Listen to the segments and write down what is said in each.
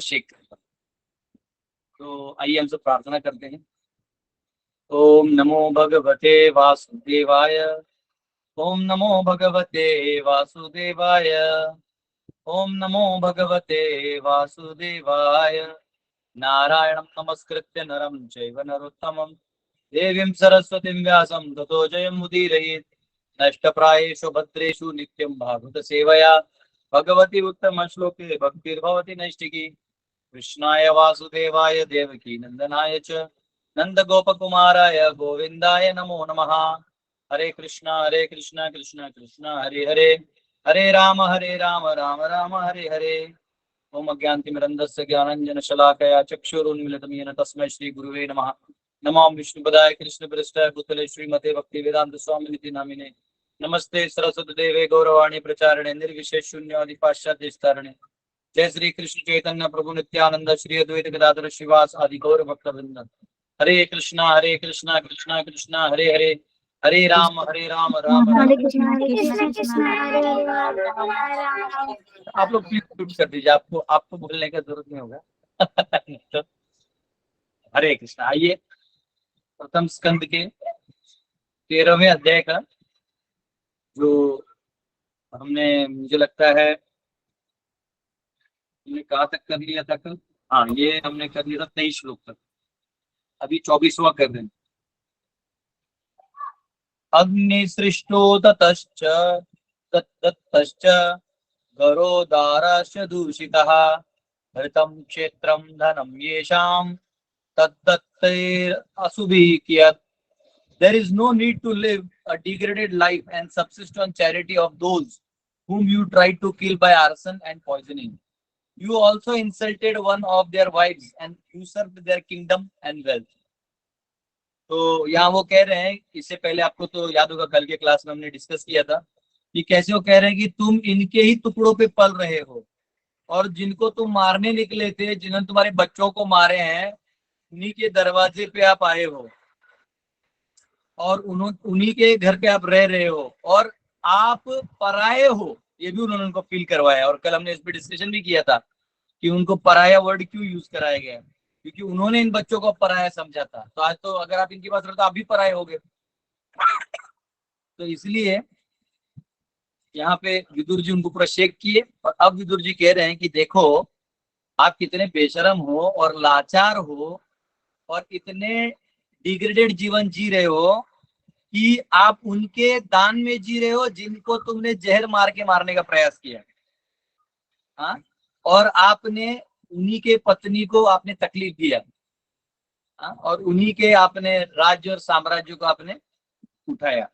Shake करता। तो आइए हम सब प्रार्थना करते हैं। ओम नमो भगवते वासुदेवाय। ओम नमो भगवते वासुदेवाय। ओम नमो भगवते वासुदेवाय। नारायणं नमस्कृत्य नरं चैव नरोत्तमं देवीं सरस्वतीं व्यासं ततो जयमुदीरयेत्। नष्टप्रायेषु भद्रेषु नित्यं भागवत सेवया भगवती उत्तम श्लोके भक्तिर्भवति नैष्टिकी। कृष्णाय वासुदेवाय देवकी नंदनाय च नंद गोपकुमाराय गोविंदाय नमो नमः। हरे कृष्णा कृष्णा कृष्णा हरे हरे, हरे राम राम राम हरे हरे। ओम अज्ञानतिमिरन्धस्य ज्ञानाञ्जनशलाकया चक्षुरुन्मीलितं येन तस्मै श्रीगुरुवे नमः। नमो विष्णुपदाय कृष्णप्रेष्ठाय भूतले श्रीमते भक्तिवेदांत स्वामिनिति नामिने। नमस्ते सरस्वती देवे गौरवाणी प्रचारिणे निर्विशेष शून्यवादी पाश्चात्य तारिणे। जय श्री कृष्ण चैतन्य प्रभु नित्यानंद श्री अद्वैत गदाधर श्रीवास आदि गौर भक्तवृंद। हरे कृष्णा कृष्णा कृष्णा हरे हरे, हरे राम राम राम। हरे कृष्णा कृष्णा हरे हरे। आप लोग प्लीज म्यूट कर दीजिए, आपको बोलने का जरूरत नहीं होगा। तो हरे कृष्णा। आइए प्रथम स्कंद के 13वें अध्याय का जो हमने, मुझे लगता है हमने कहाँ तक कर लिया था कल। हाँ, ये हमने कर लिया था 23 श्लोक तक। अभी 24वां कर रहे हैं। अग्निसृष्टो ततश्च तत्तश्च गरोदाराश्च दूषितः हृतं क्षेत्रं धनं येषां तद्दत्तैरसुभिः कियत्। There is no need to live a degraded life and subsist on charity of those whom you tried to kill by arson and poisoning. You also insulted one of their wives and usurped their kingdom and wealth. तो यहाँ वो कह रहे हैं, इससे पहले आपको तो याद होगा कल के क्लास में हमने डिस्कस किया था कि कैसे वो कह रहे हैं कि तुम इनके ही टुकड़ों पे पल रहे हो और जिनको तुम मारने निकले थे, जिन्होंने तुम्हारे बच्चों को मारे हैं, उन्हीं के दरवाजे पे आप आए हो और उन्हीं के घर पे आप रह रहे हो और आप पराये हो। ये भी उन्होंने उनको फील करवाया और कल हमने इस पे डिस्कशन भी किया था कि उनको पराया वर्ड क्यों यूज कराया गया, क्योंकि उन्होंने इन बच्चों को पराया समझा था। तो आज तो अगर आप इनकी बात करें तो आप भी पराये हो गए। तो इसलिए यहाँ पे विदुर जी उनको पूरा शेक किए और अब विदुर जी कह रहे हैं कि देखो आप कितने बेशरम हो और लाचार हो और इतने डिग्रेडेड जीवन जी रहे हो कि आप उनके दान में जी रहे हो जिनको तुमने जहर मार के मारने का प्रयास किया। हाँ, और आपने उन्हीं के पत्नी को आपने तकलीफ दिया। हाँ, और उन्हीं के आपने राज्य और साम्राज्य को आपने उठाया,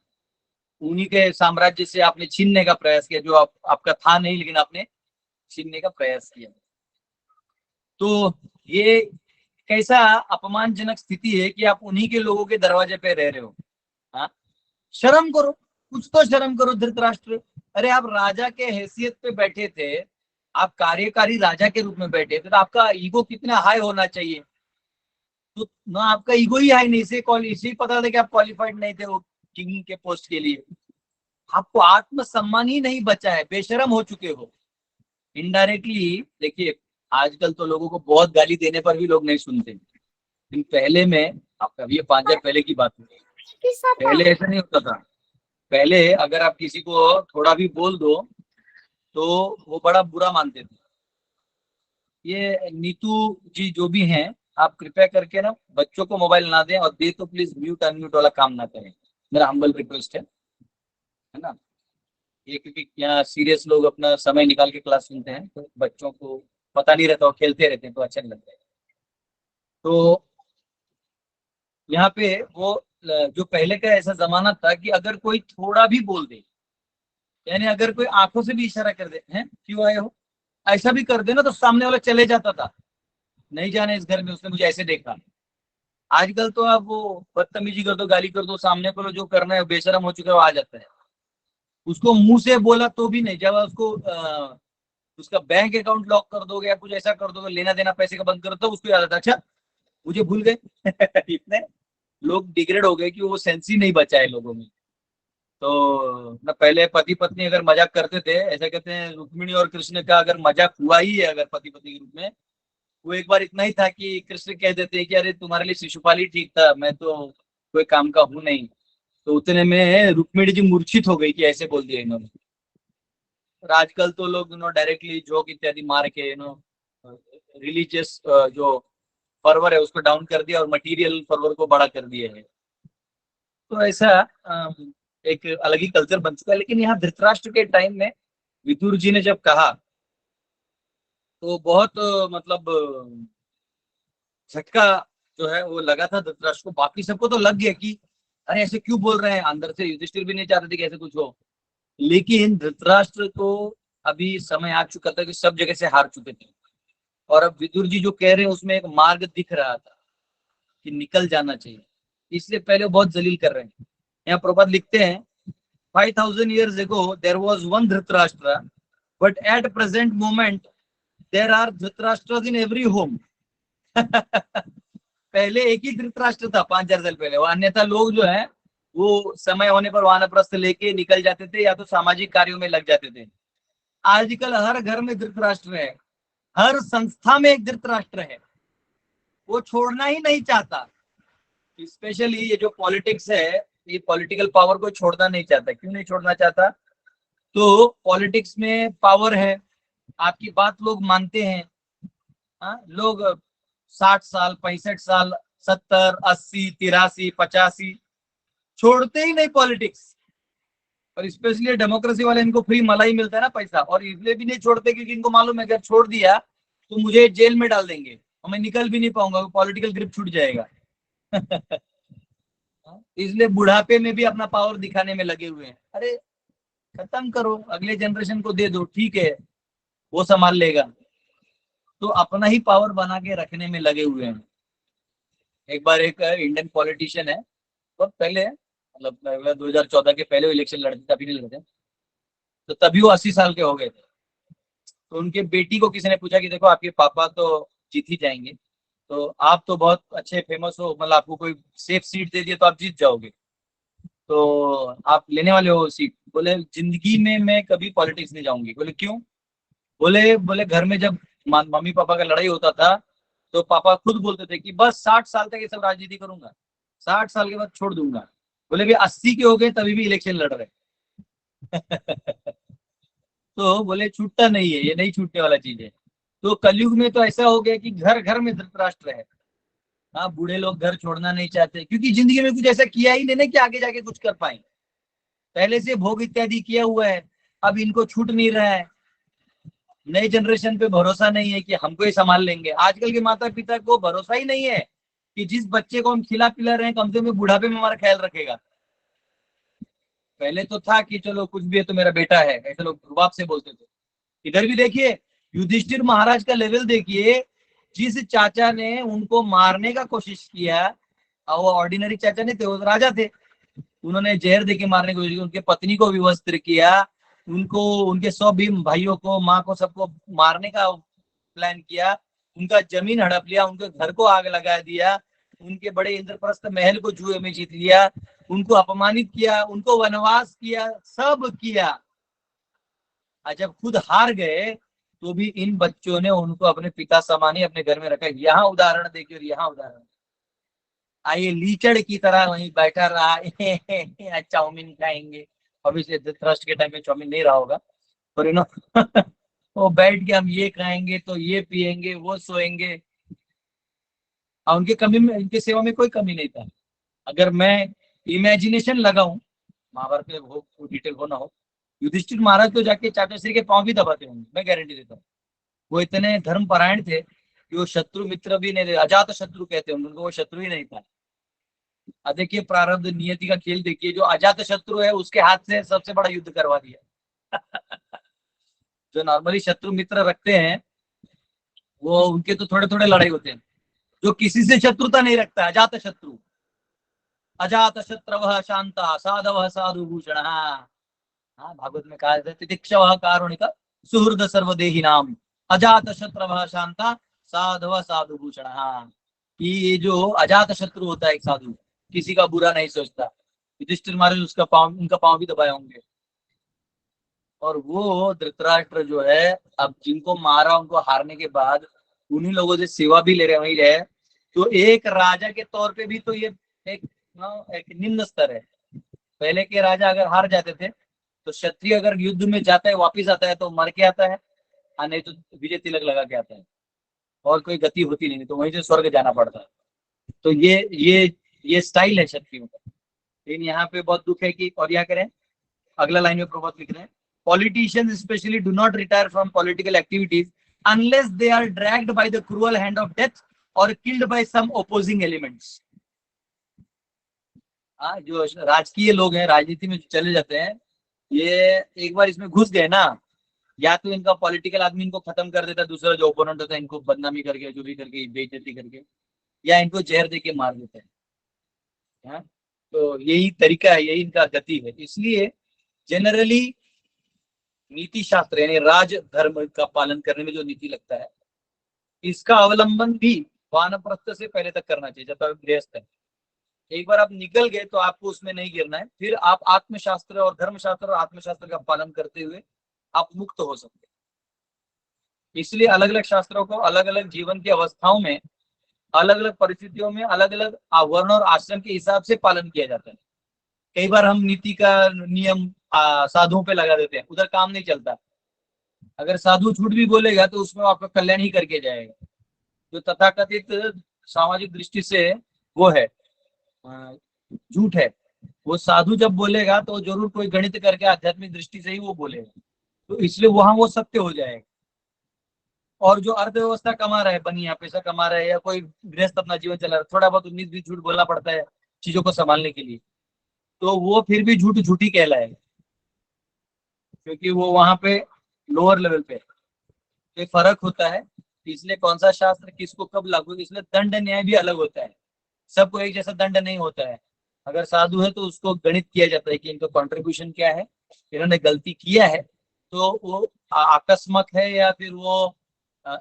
उन्हीं के साम्राज्य से आपने छीनने का प्रयास किया, जो आपका था नहीं लेकिन आपने छीनने का प्रयास किया। तो ये कैसा अपमानजनक स्थिति है कि आप उन्हीं के लोगों के दरवाजे पे रह रहे हो। हाँ, शर्म करो, कुछ तो शर्म करो धृतराष्ट्र। अरे आप राजा के हैसियत पे बैठे थे, आप कार्यकारी राजा के रूप में बैठे थे, तो आपका ईगो कितना हाई होना चाहिए। तो ना आपका ईगो ही हाई नहीं, इसे पता था कि आप क्वालिफाइड नहीं थे वो किंग के पोस्ट के लिए। आपको आत्मसम्मान ही नहीं बचा है, बेशरम हो चुके हो। इनडायरेक्टली देखिए, आजकल तो लोगों को बहुत गाली देने पर भी लोग नहीं सुनते, लेकिन पहले में, अब अभी 5 साल पहले की बात है, पहले ऐसा नहीं होता था। पहले अगर आप किसी को थोड़ा भी बोल दो तो वो बड़ा बुरा मानते थे। ये नीतू जी जो भी हैं, आप कृपया करके ना बच्चों को मोबाइल ना दें और दे तो प्लीज म्यूट अनम्यूट वाला काम ना करें, मेरा हम्बल रिक्वेस्ट है ना। ये क्योंकि यहाँ सीरियस लोग अपना समय निकाल के क्लास सुनते हैं, तो बच्चों को पता नहीं रहता और खेलते रहते हैं तो अच्छा नहीं लगता है। तो यहाँ पे वो जो पहले का ऐसा जमाना था कि अगर कोई थोड़ा भी बोल दे, यानी अगर कोई आंखों से भी इशारा कर दे, हैं क्यों आए हो, ऐसा भी कर दे ना, तो सामने वाला चले जाता था, नहीं जाने इस घर में, उसने मुझे ऐसे देखा। आजकल तो आप वो बदतमीजी कर दो, गाली कर दो, सामने को जो करना है बेशरम हो चुका है वो आ जाता है। उसको मुंह से बोला तो भी नहीं, जब उसको उसका बैंक अकाउंट लॉक कर दोगे या कुछ ऐसा कर दोगे, लेना देना पैसे का बंद कर दो, उसको याद आता अच्छा मुझे भूल गए। इतने लोग डिग्रेड हो गए कि वो सेंस ही नहीं बचा है लोगों में। तो ना पहले पति पत्नी अगर मजाक करते थे, ऐसा कहते हैं रुक्मिणी और कृष्ण का अगर मजाक हुआ ही है अगर पति पत्नी के रूप में, वो एक बार इतना ही था कि कृष्ण कह देते हैं कि अरे तुम्हारे लिए शिशुपाल ही ठीक था, मैं तो कोई काम का हूं नहीं। तो उतने में रुक्मिणी जी मूर्छित हो गई कि ऐसे बोल दिया इन्होंने। और आजकल तो लोग डायरेक्टली जोक इत्यादि मार के रिलीजियस जो फर्वर है उसको डाउन कर दिया और मटेरियल फर्वर को बड़ा कर दिया है। तो ऐसा एक अलग ही कल्चर बन चुका है। लेकिन यहाँ धृतराष्ट्र के टाइम में विदुर जी ने जब कहा तो बहुत मतलब झटका जो है वो लगा था धृतराष्ट्र को। बाकी सबको तो लग गया कि अरे ऐसे क्यों बोल रहे हैं, अंदर से युधिष्ठिर भी नहीं चाहते थे कि ऐसे कुछ हो। लेकिन धृतराष्ट्र को अभी समय आ चुका था कि सब जगह से हार चुके थे, और अब विदुर जी जो कह रहे हैं उसमें एक मार्ग दिख रहा था कि निकल जाना चाहिए। इसलिए पहले वो बहुत जलील कर रहे हैं। यहाँ प्रभात लिखते हैं 5000 years ago there was one Dhritarashtra, but at present moment there are Dhritarashtras in every home. पहले एक ही धृतराष्ट्र था 5000 साल पहले, वो अन्यथा लोग जो है वो समय होने पर वानप्रस्थ लेके निकल जाते थे या तो सामाजिक कार्यों में लग जाते थे। आजकल हर घर में धृतराष्ट्र है, हर संस्था में एक धृतराष्ट्र है, वो छोड़ना ही नहीं चाहता। स्पेशली ये जो पॉलिटिक्स है, ये पॉलिटिकल पावर को छोड़ना नहीं चाहता। क्यों नहीं छोड़ना चाहता? तो पॉलिटिक्स में पावर है, आपकी बात लोग मानते हैं। लोग 60 साल 65 साल 70 80 83 85 छोड़ते ही नहीं पॉलिटिक्स। और स्पेशली डेमोक्रेसी वाले, इनको फ्री मलाई मिलता है ना पैसा, और इसलिए भी नहीं छोड़ते क्योंकि इनको मालूम है अगर छोड़ दिया तो मुझे जेल में डाल देंगे और मैं निकल भी नहीं पाऊंगा, पॉलिटिकल ग्रिप छूट जाएगा। इसलिए बुढ़ापे में भी अपना पावर दिखाने में लगे हुए हैं। अरे खत्म करो, अगले जनरेशन को दे दो, ठीक है वो संभाल लेगा। तो अपना ही पावर बना के रखने में लगे हुए हैं। एक बार एक इंडियन पॉलिटिशियन है, बहुत पहले, मतलब 2014 के पहले इलेक्शन लड़ते, तभी नहीं लड़ते, तो तभी वो 80 साल के हो गए थे। तो उनके बेटी को किसी ने पूछा कि देखो आपके पापा तो जीत ही जाएंगे, तो आप तो बहुत अच्छे फेमस हो, मतलब आपको कोई सेफ सीट दे दिए तो आप जीत जाओगे, तो आप लेने वाले हो सीट? बोले जिंदगी में मैं कभी पॉलिटिक्स नहीं जाऊंगी। बोले क्यों? बोले बोले घर में जब मम्मी पापा का लड़ाई होता था तो पापा खुद बोलते थे कि बस 60 साल तक ये सब राजनीति करूंगा, 60 साल के बाद छोड़ दूंगा। बोले भी 80 के हो गए तभी भी इलेक्शन लड़ रहे। तो बोले छूटता नहीं है, ये नहीं छूटने वाला चीज है। तो कलयुग में तो ऐसा हो गया कि घर घर में धृतराष्ट्र है। हाँ, बूढ़े लोग घर छोड़ना नहीं चाहते क्योंकि जिंदगी में कुछ ऐसा किया ही नहीं ना कि आगे जाके कुछ कर पाए। पहले से भोग इत्यादि किया हुआ है, अब इनको छूट नहीं रहा है। नई जनरेशन पे भरोसा नहीं है कि हमको ही संभाल लेंगे। आजकल के माता पिता को भरोसा ही नहीं है कि जिस बच्चे को हम खिला पिला रहे हैं कम से कम बुढ़ापे में हमारा ख्याल रखेगा। पहले तो था कि चलो कुछ भी है तो मेरा बेटा है, ऐसे लोग रुबाब से बोलते थे। इधर भी देखिए, युधिष्ठिर महाराज का लेवल देखिए। जिस चाचा ने उनको मारने का कोशिश किया, और वो ऑर्डिनरी चाचा नहीं थे, वो राजा थे, उन्होंने जहर देके मारने की कोशिश की, उनके पत्नी को विवस्त्र किया, उनको, उनके 100 भीम भाइयों को, माँ को, सबको मारने का प्लान किया, उनका जमीन हड़प लिया, उनके घर को आग लगा दिया, उनके बड़े इंद्रप्रस्थ महल को जुए में जीत लिया, उनको अपमानित किया, उनको वनवास किया, सब किया। और जब खुद हार गए तो भी इन बच्चों ने उनको अपने पिता समान ही अपने घर में रखा। यहाँ उदाहरण देखिए और यहाँ उदाहरण। आइए लीचड़ की तरह वहीं बैठा रहा, चाउमीन खाएंगे। ऑब्वियसली धृतराष्ट्र के टाइम में चाउमीन नहीं रहा होगा, पर वो बैठ के हम ये खाएंगे तो ये पिएंगे वो सोएंगे, और उनके कमी में, उनके सेवा में कोई कमी नहीं था। अगर मैं इमेजिनेशन लगाऊं, महाभारत में हो डिटेल हो ना हो, युधिष्ठिर महाराज तो जाके चाचा श्री के पांव भी दबाते होंगे, मैं गारंटी देता हूँ। वो इतने धर्म परायण थे कि वो शत्रु मित्र भी नहीं थे, अजात शत्रु कहते हैं उनको, वो शत्रु ही नहीं था। देखिए प्रारब्ध नियति का खेल देखिए, जो अजात शत्रु है उसके हाथ से सबसे बड़ा युद्ध करवा दिया। जो नॉर्मली शत्रु मित्र रखते हैं वो, उनके तो थोड़े थोड़े लड़ाई होते हैं। जो किसी से शत्रुता नहीं रखता, अजात शत्रु, अजात शत्रव शांता साधव साधु भूषण। हाँ, भागवत में कहा जाता है तितिक्षव कारुणिक सुहृद सर्वदेही नाम अजात शत्रव शांता साधव साधु भूषण। हाँ, ये जो अजात शत्रु होता है एक साधु, किसी का बुरा नहीं सोचता। युधिष्ठिर महाराज उसका पांव, उनका पांव भी दबाए होंगे। और वो धृतराष्ट्र जो है, अब जिनको मारा उनको हारने के बाद उन्हीं लोगों से सेवा भी ले रहे हैं, वही रहे। तो एक राजा के तौर पे भी तो ये एक एक निम्न स्तर है। पहले के राजा अगर हार जाते थे तो क्षत्रिय अगर युद्ध में जाता है वापिस आता है तो मर के आता है, और नहीं तो विजय तिलक लगा के आता है, और कोई गति होती नहीं, तो वहीं से स्वर्ग जाना पड़ता है। तो ये स्टाइल है क्षत्रियों का। लेकिन यहाँ पे बहुत दुख है कि, और क्या करें, अगला लाइन में प्रभात लिख रहे हैं, politicians specially do not retire from political activities unless they are dragged by the cruel hand of death और killed by some opposing elements. जो राजकीय लोग हैं, राजनीति में चले जाते हैं, ये एक बार इसमें घुस गए ना, या तो इनका पॉलिटिकल आदमी इनको खत्म कर देता है, दूसरा जो ओपोनेंट होता है इनको बदनामी करके, जो भी करके, बेइज्जती करके, या इनको जहर दे के मार देते हैं। हाँ? तो यही तरीका है, यही इनका गति है। इसलिए जनरली नीति शास्त्र यानी राज धर्म का पालन करने में जो नीति लगता है, इसका अवलंबन भी वानप्रस्थ से पहले तक करना चाहिए, जब तक गृहस्थ है। एक बार आप निकल गए तो आपको उसमें नहीं गिरना है, फिर आप आत्मशास्त्र और धर्मशास्त्र और आत्मशास्त्र का पालन करते हुए आप मुक्त हो सकते हैं। इसलिए अलग अलग शास्त्रों को अलग अलग जीवन की अवस्थाओं में, अलग अलग परिस्थितियों में, अलग अलग वर्ण और आश्रम के हिसाब से पालन किया जाता है। कई बार हम नीति का नियम साधुओं पे लगा देते हैं, उधर काम नहीं चलता। अगर साधु झूठ भी बोलेगा तो उसमें आपका कल्याण ही करके जाएगा। जो तथाकथित सामाजिक दृष्टि से वो है, झूठ है, वो साधु जब बोलेगा तो जरूर कोई गणित करके आध्यात्मिक दृष्टि से ही वो बोलेगा, तो इसलिए वहां वो सत्य हो जाएगा। और जो अर्थव्यवस्था कमा रहा है, बनिया पैसा कमा रहा है, या कोई गृहस्थ अपना जीवन चला रहा है, थोड़ा बहुत 19-20 झूठ बोलना पड़ता है चीजों को संभालने के लिए, तो वो फिर भी झूठ झूठी कहलाएगा, क्योंकि वो वहां पे लोअर लेवल पे एक फर्क होता है। इसलिए कौन सा शास्त्र किसको कब लागू, इसलिए दंड न्याय भी अलग होता है। सबको एक जैसा दंड नहीं होता है। अगर साधु है तो उसको गणित किया जाता है कि इनका कंट्रीब्यूशन क्या है, इन्होंने गलती किया है तो वो आकस्मक है या फिर वो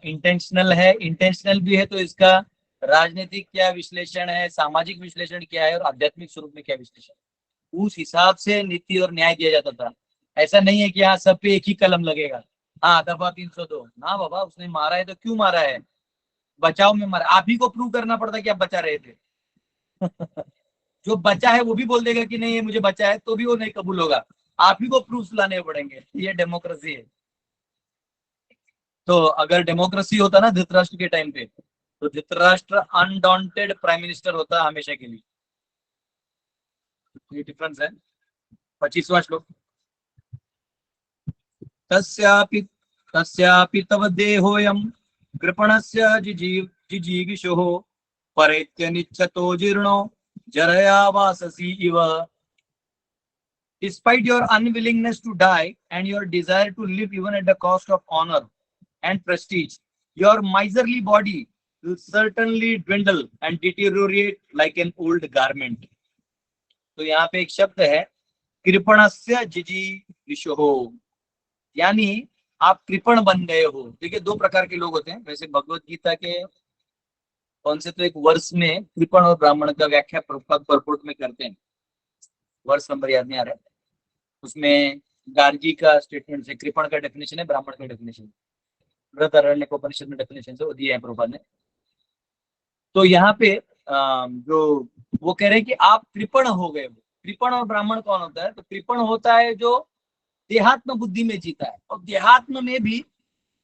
इंटेंशनल है। इंटेंशनल भी है तो इसका राजनीतिक क्या विश्लेषण है, सामाजिक विश्लेषण क्या है, और आध्यात्मिक स्वरूप में क्या विश्लेषण है, उस हिसाब से नीति और न्याय दिया जाता था। ऐसा नहीं है कि हाँ सब पे एक ही कलम लगेगा, हाँ दफा 302 ना बाबा, उसने मारा है तो क्यों मारा है, बचाव में मारा, आप ही को प्रूव करना पड़ता कि आप बचा रहे थे। जो बचा है वो भी बोल देगा कि नहीं ये मुझे बचा है, तो भी वो नहीं कबूल होगा, आप ही को प्रूफ लाने पड़ेंगे। ये डेमोक्रेसी है। तो अगर डेमोक्रेसी होता ना धृतराष्ट्र के टाइम पे, तो धृतराष्ट्र अनडॉन्टेड प्राइम मिनिस्टर होता हमेशा के लिए। ये डिफरेंस है। 25वां श्लोक, तस्यापि तस्यापि तव देहोयम कृपणस्य जिजीविषुः परेत्यनिच्छतो जीर्णो जरया वाससि इव। Despite your unwillingness to die and your desire to live even at the cost of honor and prestige, your miserly body will certainly dwindle and deteriorate like an old garment. तो यहाँ पे एक शब्द है कृपणस्य जिजीविषुः, यानी आप कृपण बन गए हो। देखिए दो प्रकार के लोग होते हैं वैसे भगवत गीता के कौन से तो एक वर्ष में कृपण और ब्राह्मण का व्याख्या परपोर्ट में करते हैं, वर्ष नंबर याद नहीं आ रहा है, उसमें गार्गी का स्टेटमेंट है, कृपण का डेफिनेशन है, ब्राह्मण का डेफिनेशन, बृहदारण्यक उपनिषद में डेफिनेशन से वो दिए हैं प्रभुपाद ने। तो यहाँ पे जो वो कह रहे हैं कि आप कृपण हो गए हो। कृपण और ब्राह्मण कौन होता है, तो कृपण होता है जो देहात्म बुद्धि में जीता है, और देहात्म में भी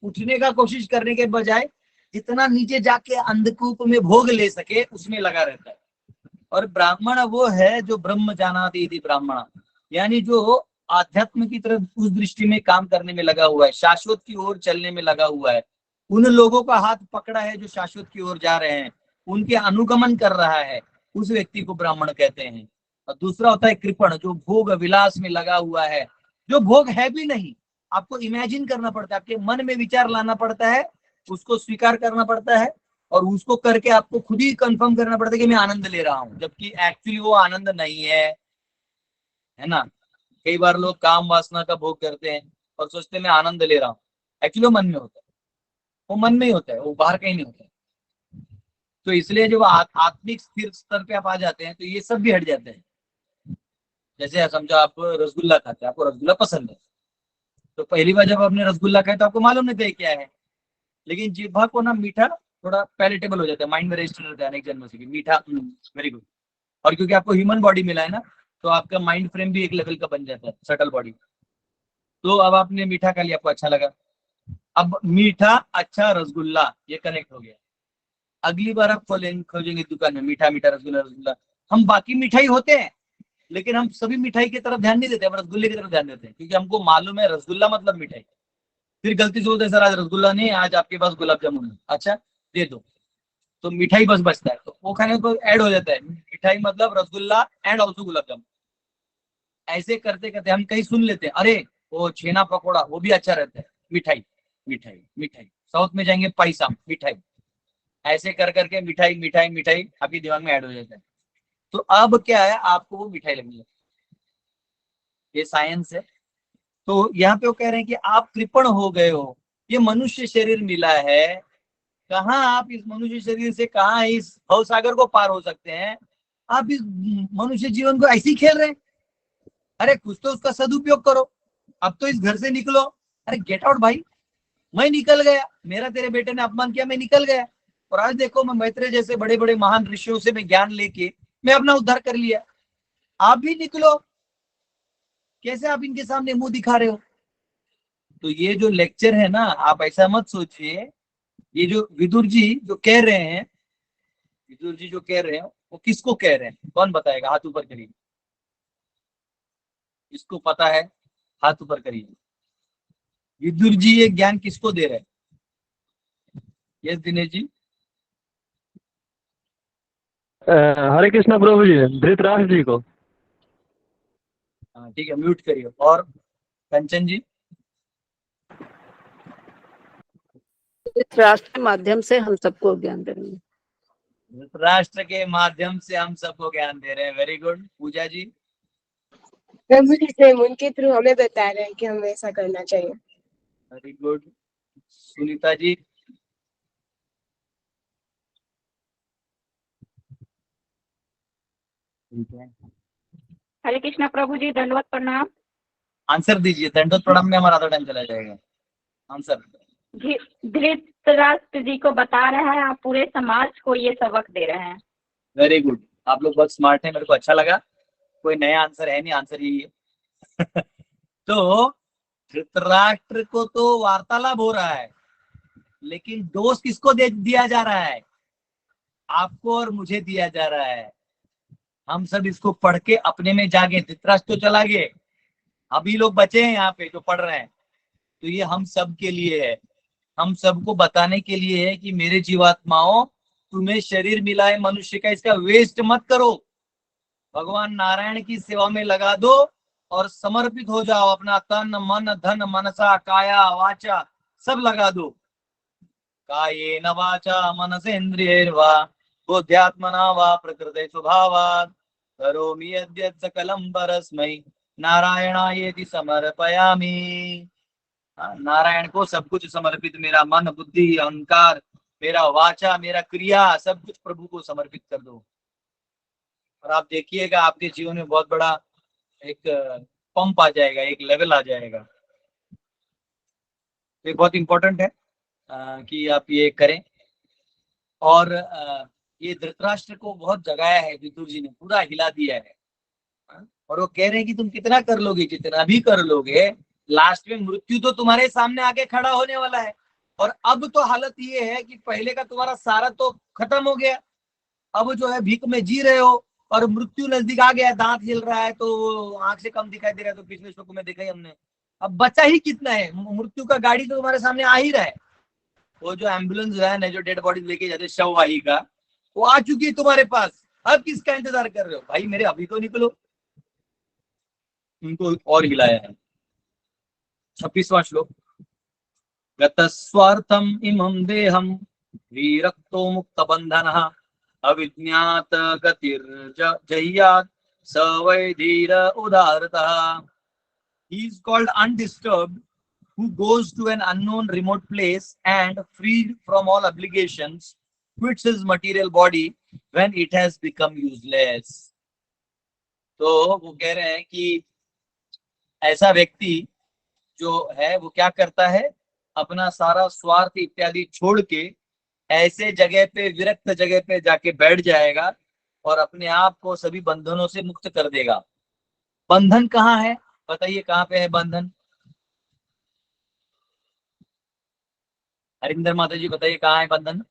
उठने का कोशिश करने के बजाय जितना नीचे जाके अंधकूप में भोग ले सके उसमें लगा रहता है। और ब्राह्मण वो है जो ब्रह्म जानाति इति ब्राह्मण, यानी जो आध्यात्म की तरफ उस दृष्टि में काम करने में लगा हुआ है, शाश्वत की ओर चलने में लगा हुआ है, उन लोगों का हाथ पकड़ा है जो शाश्वत की ओर जा रहे हैं, उनके अनुगमन कर रहा है, उस व्यक्ति को ब्राह्मण कहते हैं। और दूसरा होता है कृपण, जो भोग विलास में लगा हुआ है, जो भोग है भी नहीं, आपको इमेजिन करना पड़ता है, आपके मन में विचार लाना पड़ता है, उसको स्वीकार करना पड़ता है, और उसको करके आपको खुद ही कंफर्म करना पड़ता है कि मैं आनंद ले रहा हूं, जबकि एक्चुअली वो आनंद नहीं है ना। कई बार लोग काम वासना का भोग करते हैं और सोचते हैं मैं आनंद ले रहा हूँ, एक्चुअली वो मन में होता है, वो मन में ही होता है, वो बाहर कहीं नहीं होता है। तो इसलिए जब आत्मिक स्थिर स्तर पे आप आ जाते हैं तो ये सब भी हट जाते हैं। जैसे समझो आप रसगुल्ला खाते हैं, आपको रसगुल्ला पसंद है, तो पहली बार जब आपने रसगुल्ला खाया तो आपको मालूम नहीं था क्या है, लेकिन जिह्वा को ना मीठा थोड़ा पैलेटेबल हो जाता है, माइंड में रजिस्टर रहता है अनेक जन्मों से कि मीठा, वेरी गुड। और क्योंकि आपको ह्यूमन बॉडी मिला है ना, तो आपका माइंड फ्रेम भी एक लेवल का बन जाता है, सटल बॉडी। तो अब आपने मीठा खा लिया, आपको अच्छा लगा। अब मीठा अच्छा रसगुल्ला, ये कनेक्ट हो गया। अगली बार आप खोजेंगे दुकान में मीठा मीठा रसगुल्ला रसगुल्ला, हम बाकी मिठाई होते हैं लेकिन हम सभी मिठाई की तरफ ध्यान नहीं देते, हम रसगुल्ले की तरफ ध्यान देते हैं, क्योंकि हमको मालूम है रसगुल्ला मतलब मिठाई। फिर गलती से बोलते हैं सर आज रसगुल्ला नहीं, आज आपके पास गुलाब जामुन है, अच्छा दे दो, तो मिठाई बस बचता है, तो वो खाने को ऐड हो जाता है, मिठाई मतलब रसगुल्ला एंड ऑल्सो गुलाब जामुन। ऐसे करते करते हम कहीं सुन लेते हैं, अरे वो छेना पकौड़ा वो भी अच्छा रहता है, मिठाई मिठाई मिठाई, साउथ में जाएंगे पैसा मिठाई, ऐसे कर करके मिठाई मिठाई मिठाई आपके दिमाग में ऐड हो जाता है। तो अब क्या है, आपको वो मिठाई लगनी है, ये साइंस है। तो यहाँ पे वो कह रहे हैं कि आप कृपण हो गए हो, ये मनुष्य शरीर मिला है, कहाँ आप इस मनुष्य शरीर से कहाँ इस भवसागर को पार हो सकते हैं, आप इस मनुष्य जीवन को ऐसे ही खेल रहे हैं। अरे कुछ तो उसका सदुपयोग करो, अब तो इस घर से निकलो, अरे गेट आउट भाई, मैं निकल गया, मेरा तेरे बेटे ने अपमान किया, मैं निकल गया, और आज देखो मैं मैत्रेय जैसे बड़े बड़े महान ऋषियों से मैं ज्ञान लेके मैं अपना उद्धार कर लिया, आप भी निकलो, कैसे आप इनके सामने मुंह दिखा रहे हो। तो ये जो लेक्चर है ना, आप ऐसा मत सोचिए, ये जो विदुर जी जो कह रहे हैं, विदुर जी जो कह रहे हैं वो किसको कह रहे हैं, कौन बताएगा, हाथ ऊपर करिए, इसको पता है, हाथ ऊपर करिए। विदुर जी ये ज्ञान किसको दे रहे हैं? यस दिनेश जी। हरे कृष्णा प्रभु जी, धृतराष्ट्र जी को। हाँ ठीक है, म्यूट करिए। और कंचन जी। राष्ट्र के माध्यम से हम सबको ज्ञान दे रहे हैं। राष्ट्र के माध्यम से हम सबको ज्ञान दे रहे हैं, वेरी गुड। पूजा जी। प्रभु जी स्वयं उनके थ्रू हमें बता रहे हैं कि हमें ऐसा करना चाहिए। Very good. सुनीता जी। हरे कृष्णा प्रभु जी, दंडवत प्रणाम। आंसर दीजिए, दंडोत प्रणाम में हमारा आधा टाइम चला जाएगा। आंसर। धृतराष्ट्र जी को बता रहे हैं, आप पूरे समाज को ये सबक दे रहे हैं। वेरी गुड, आप लोग बहुत स्मार्ट हैं, मेरे को अच्छा लगा। कोई नया आंसर है नहीं, आंसर यही है। तो धृतराष्ट्र को तो वार्तालाप हो रहा है, लेकिन दोष किसको दिया जा रहा है? आपको और मुझे दिया जा रहा है। हम सब इसको पढ़ के अपने में जागे। धृतराष्ट्र तो चला गए, अभी लोग बचे हैं यहाँ पे जो पढ़ रहे हैं, तो ये हम सब के लिए है, हम सबको बताने के लिए है कि मेरे जीवात्माओं, तुम्हें शरीर मिला है मनुष्य का, इसका वेस्ट मत करो, भगवान नारायण की सेवा में लगा दो और समर्पित हो जाओ, अपना तन मन धन मनसा काया वाचा सब लगा दो। कायेन वाचा मनसेन्द्रियैर्वा बुद्ध्यात्मना वा प्रकृते स्वभावात् करोमि यद्यत् सकलं परस्मै नारायणायेति समर्पयामि। नारायण को सब कुछ समर्पित, मेरा मन बुद्धि अहंकार, मेरा वाचा, मेरा क्रिया, सब कुछ प्रभु को समर्पित कर दो, और आप देखिएगा आपके जीवन में बहुत बड़ा एक पंप आ जाएगा, एक लेवल आ जाएगा। ये बहुत इंपॉर्टेंट है कि आप ये करें। और ये धृतराष्ट्र को बहुत जगाया है, विदुर जी ने पूरा हिला दिया है। और वो कह रहे हैं कि तुम कितना कर लोगे, जितना भी कर लोगे, लास्ट में मृत्यु तो तुम्हारे सामने आके खड़ा होने वाला है। और अब तो हालत ये है कि पहले का तुम्हारा सारा तो खत्म हो गया, अब जो है भीख में जी रहे हो, और मृत्यु नजदीक आ गया, दांत हिल रहा है तो आंख से कम दिखाई दे रहा है, तो पिछले श्लोक में देखा ही हमने। अब बचा ही कितना है, मृत्यु का गाड़ी तो तुम्हारे सामने आ ही रहा है। वो जो एम्बुलेंस वैन है जो डेड बॉडी लेके जाते शववाही का, वो आ चुकी है तुम्हारे पास, अब किसका इंतजार कर रहे हो भाई, मेरे अभी तो निकलो। उनको और हिलाया है। 26वां श्लोक। गतस्वार्थम इमं देहम विरक्तो मुक्त बंधनः अविज्ञात गतिर्जह्यात् स वै धीर उदारतः। He is called undisturbed who goes to an unknown remote place and freed from all obligations quits his material body when it has become useless. तो वो कह रहे हैं कि ऐसा व्यक्ति जो है वो क्या करता है, अपना सारा स्वार्थ इत्यादि छोड़ के ऐसे जगह पे, विरक्त जगह पे जाके बैठ जाएगा और अपने आप को सभी बंधनों से मुक्त कर देगा। बंधन कहाँ है बताइए, कहाँ पे है बंधन? हरिंदर माता जी बताइए, कहाँ है बंधन?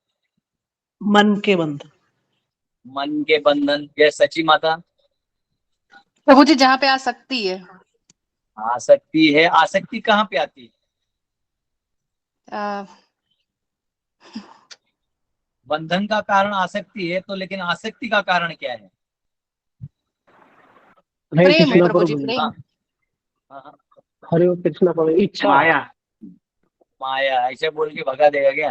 मन के बंधन। मन के बंधन। ये सची माता? प्रभु जी जहाँ पे आसक्ति है, आसक्ति है। आसक्ति कहाँ पे आती है? आ, बंधन का कारण आसक्ति है तो, लेकिन आसक्ति का कारण क्या है? हरे प्रेम कृष्णा प्रभु जी, प्रभु जी। प्रेम। हाँ, हाँ, हरे कृष्णा प्रभु जी। इच्छा। माया। माया ऐसे बोल के भगा देगा क्या?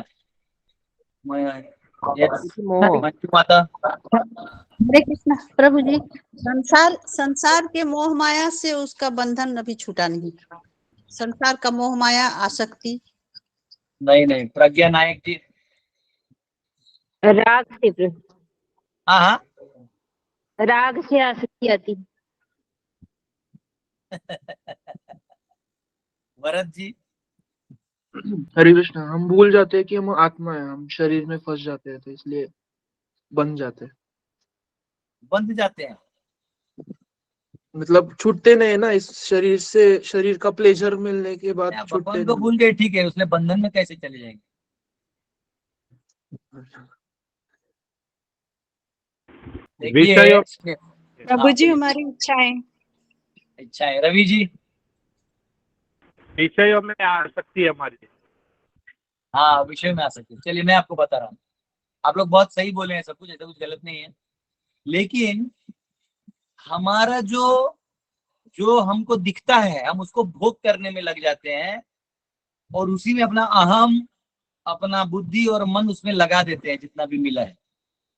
यस, मोह। मंजू माता। हरे कृष्णा प्रभु जी। संसार संसार के मोह माया से उसका बंधन अभी छूटा नहीं। संसार का मोह माया आसक्ति। नहीं नहीं, प्रज्ञा नायक जी। राग से प्रभु, हाँ हाँ। राग से आसक्ति आती। भरत जी। हरे कृष्णा, हम भूल जाते हैं कि हम आत्मा है, हम शरीर में फंस जाते हैं तो इसलिए बंध जाते हैं। बंध जाते हैं मतलब छूटते नहीं है ना इस शरीर से, शरीर का प्लेजर मिलने के बाद आप छूटते भगवान को नहीं। भूल गए, ठीक है, उसने बंधन में कैसे चले जाएंगे? देखिए, प्रभु जी हमारी इच्छाएं। अच्छा है। रवि जी। विषयों में आसक्ति है हमारी। हाँ, विषय में आ सकते हैं। चलिए मैं आपको बता रहा हूँ, आप लोग बहुत सही बोले हैं, सब कुछ ऐसा कुछ गलत नहीं है, लेकिन हमारा जो जो हमको दिखता है हम उसको भोग करने में लग जाते हैं और उसी में अपना अहम, अपना बुद्धि और मन उसमें लगा देते हैं जितना भी मिला है,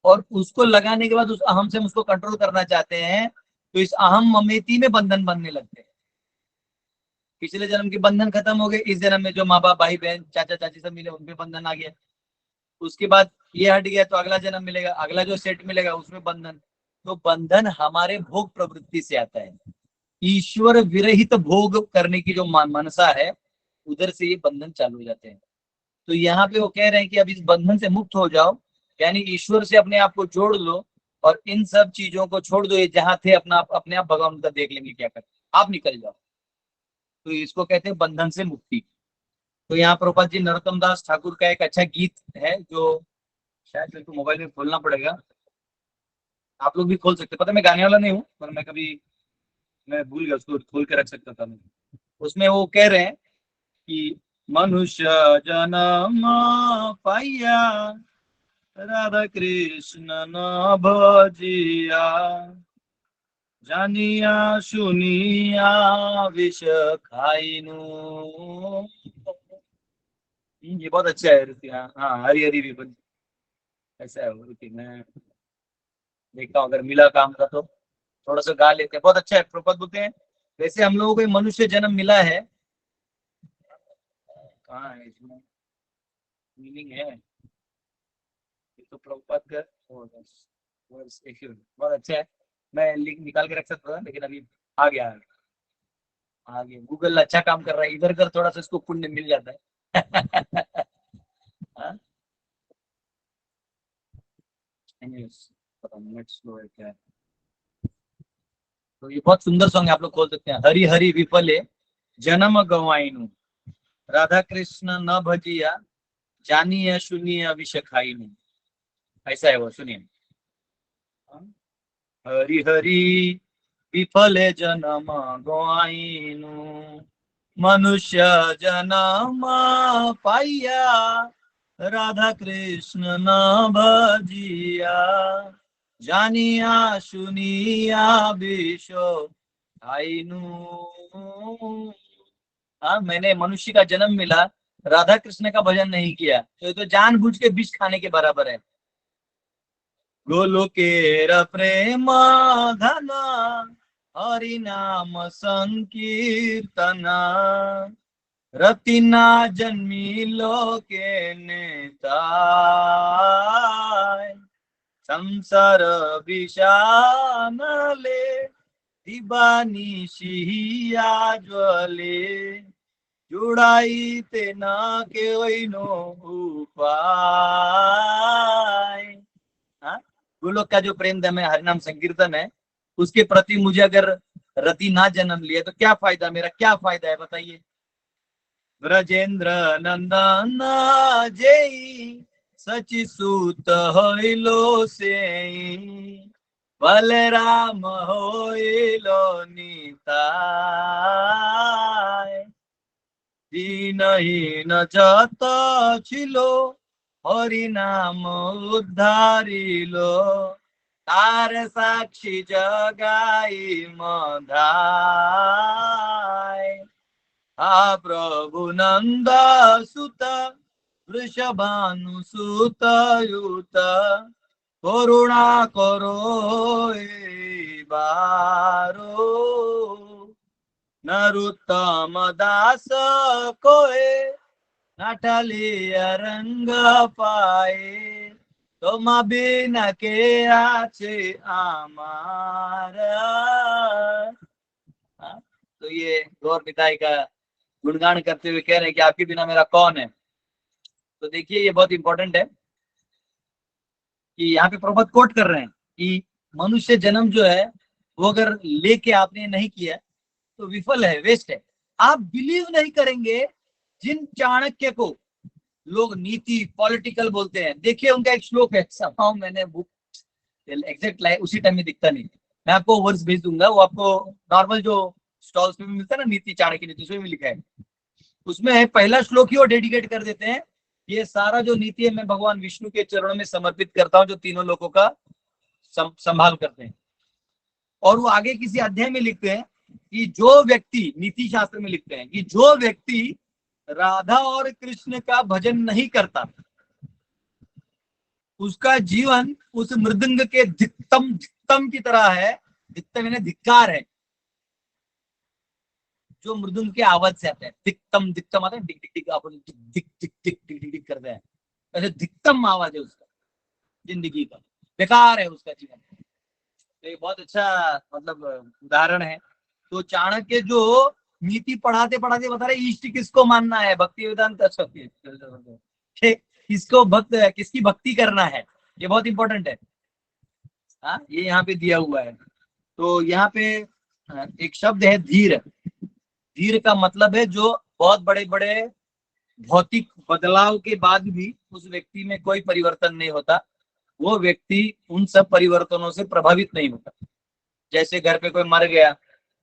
और उसको लगाने के बाद उस अहम से हम उसको कंट्रोल करना चाहते हैं, तो इस अहम ममेती में बंधन बनने लगते हैं। पिछले जन्म के बंधन खत्म हो गए, इस जन्म में जो माँ बाप, भाई बहन, चाचा चाची सब मिले उनपे बंधन आ गया, उसके बाद ये हट गया तो अगला जन्म मिलेगा, अगला जो सेट मिलेगा उसमें बंधन। तो बंधन हमारे भोग प्रवृत्ति से आता है, ईश्वर विरहित भोग करने की जो मनसा है उधर से ये बंधन चालू हो जाते हैं। तो यहाँ पे वो कह रहे हैं कि अब इस बंधन से मुक्त हो जाओ, यानी ईश्वर से अपने आप को जोड़ लो और इन सब चीजों को छोड़ दो, ये जहां थे अपने आप भगवान उनका देख लेंगे क्या करते, आप निकल जाओ। तो इसको कहते हैं बंधन से मुक्ति। तो यहाँ प्रभुपाद जी नरोत्तम दास ठाकुर का एक अच्छा गीत है जो शायद मेरे को मोबाइल में खोलना पड़ेगा, आप लोग भी खोल सकते, पता मैं गाने वाला नहीं हूँ पर मैं कभी, मैं भूल गया, उसको खोल के रख सकता था मैं। उसमें वो कह रहे हैं कि मनुष्य जन्म पाइया, राधा कृष्ण न भजिया, जानिया सुनिया विष खाइनु। ये बहुत अच्छा है रुचि। हाँ, हरी हरी भी बन, ऐसा है रुचि। मैं देखता हूँ अगर मिला काम का तो थोड़ा सा गा लेते हैं, बहुत अच्छा है। प्रपद बोलते हैं वैसे हम लोगों को मनुष्य जन्म मिला है, कहाँ है इसमें मीनिंग है, ये तो प्रभुपाद का बहुत अच्छा है। मैं लिंक निकाल के रख सकता था लेकिन अभी आ गया है, आगे गूगल अच्छा काम कर रहा है, इधर कर थोड़ा सा इसको पुण्य मिल जाता है। हाँ? Anyways, पता नहीं नेट स्लो है क्या है। तो ये बहुत सुंदर सॉन्ग है, आप लोग खोल सकते हैं। हरि हरि विफले जन्म गवाइनु, राधा कृष्ण न भजिया, जानिया सुनिया विष खाइनु। ऐसा है वो, सुनिए। हरि हरि विफले जन्म गवाइनु, मनुष्य जन्म पाइया, राधा कृष्ण न भजिया, जानिया सुनिया विषो खाइनु। हाँ, मैंने मनुष्य का जन्म मिला, राधा कृष्ण का भजन नहीं किया तो ये तो जानबूझ के विष खाने के बराबर है। गोलोकेर प्रेम धना, हरि नाम संकीर्तना, रतिना जन्मी लोके नेताय, संसार विषानले दिवानी सिहिया ज्वले, जुड़ाई ते ना कोई नो उपाय। हाँ? गोलोक का जो प्रेम धम है, हरिनाम संकीर्तन है, उसके प्रति मुझे अगर रति ना जन्म लिया तो क्या फायदा, मेरा क्या फायदा है बताइए। ब्रजेंद्र नंदन जय सचि सूत होइलो से, बलराम होइलो निताय। दीनहीन जत छिलो हरि नाम उद्धारिलो, तार साक्षी जगाई मधाय। हा प्रभु नंद सुत वृषभानुसुत युत, करुणा करो ए बारो। नरोत्तम दास कोए नाटलिया रंग पाए, तुम बिना के आचे आमारा। तो ये गौर पिताई का गुणगान करते हुए कह रहे हैं कि आपके बिना मेरा कौन है। तो देखिए ये बहुत इंपॉर्टेंट है कि यहाँ पे प्रभुपाद कोट कर रहे हैं कि मनुष्य जन्म जो है वो अगर लेके आपने नहीं किया तो विफल है, वेस्ट है। आप बिलीव नहीं करेंगे जिन चाणक्य को लोग नीति पॉलिटिकल बोलते हैं। देखिए उनका एक श्लोक है, समाओ मैंने बुक एग्जैक्ट लाइन उसी टाइम में दिखता नहीं, मैं आपको वर्ड्स भेज दूंगा, वो आपको नॉर्मल जो स्टॉल्स पे भी मिलता है ना, नीति चाणक्य नीति, उसमें भी लिखा है। उसमें है पहला श्लोक ही वो डेडिकेट कर देते हैं, ये सारा जो नीति है मैं भगवान विष्णु के चरणों में समर्पित करता हूँ, जो तीनों लोगों का संभाल करते हैं। और वो आगे किसी अध्याय में लिखते हैं कि जो व्यक्ति, नीति शास्त्र में लिखते हैं कि जो व्यक्ति राधा और कृष्ण का भजन नहीं करता, उसका जीवन उस मृदंग के धिक्तम धिक्तम की तरह है। धिक्तम यानी धिक्कार है, जो मृदंग के आवाज से आता है। धिक्तम धिक्तम आता है, टिक टिक टिक, अपन टिक टिक टिक टिक टिक टिक करते हैं, ऐसे धिक्तम आवाज है उसका जिंदगी का, बेकार है उसका जीवन। तो ये बहुत अच्छा मतलब उदाहरण है। तो चाणक्य जो नीति पढ़ाते पढ़ाते बता रहे इष्ट किसको मानना है, भक्ति वेदांत किसको भक्त, किसकी भक्ति करना है, ये बहुत इंपॉर्टेंट है। हाँ, ये यहाँ पे दिया हुआ है। तो यहाँ पे एक शब्द है धीर। धीर का मतलब है जो बहुत बड़े बड़े भौतिक बदलाव के बाद भी उस व्यक्ति में कोई परिवर्तन नहीं होता, वो व्यक्ति उन सब परिवर्तनों से प्रभावित नहीं होता। जैसे घर पे कोई मर गया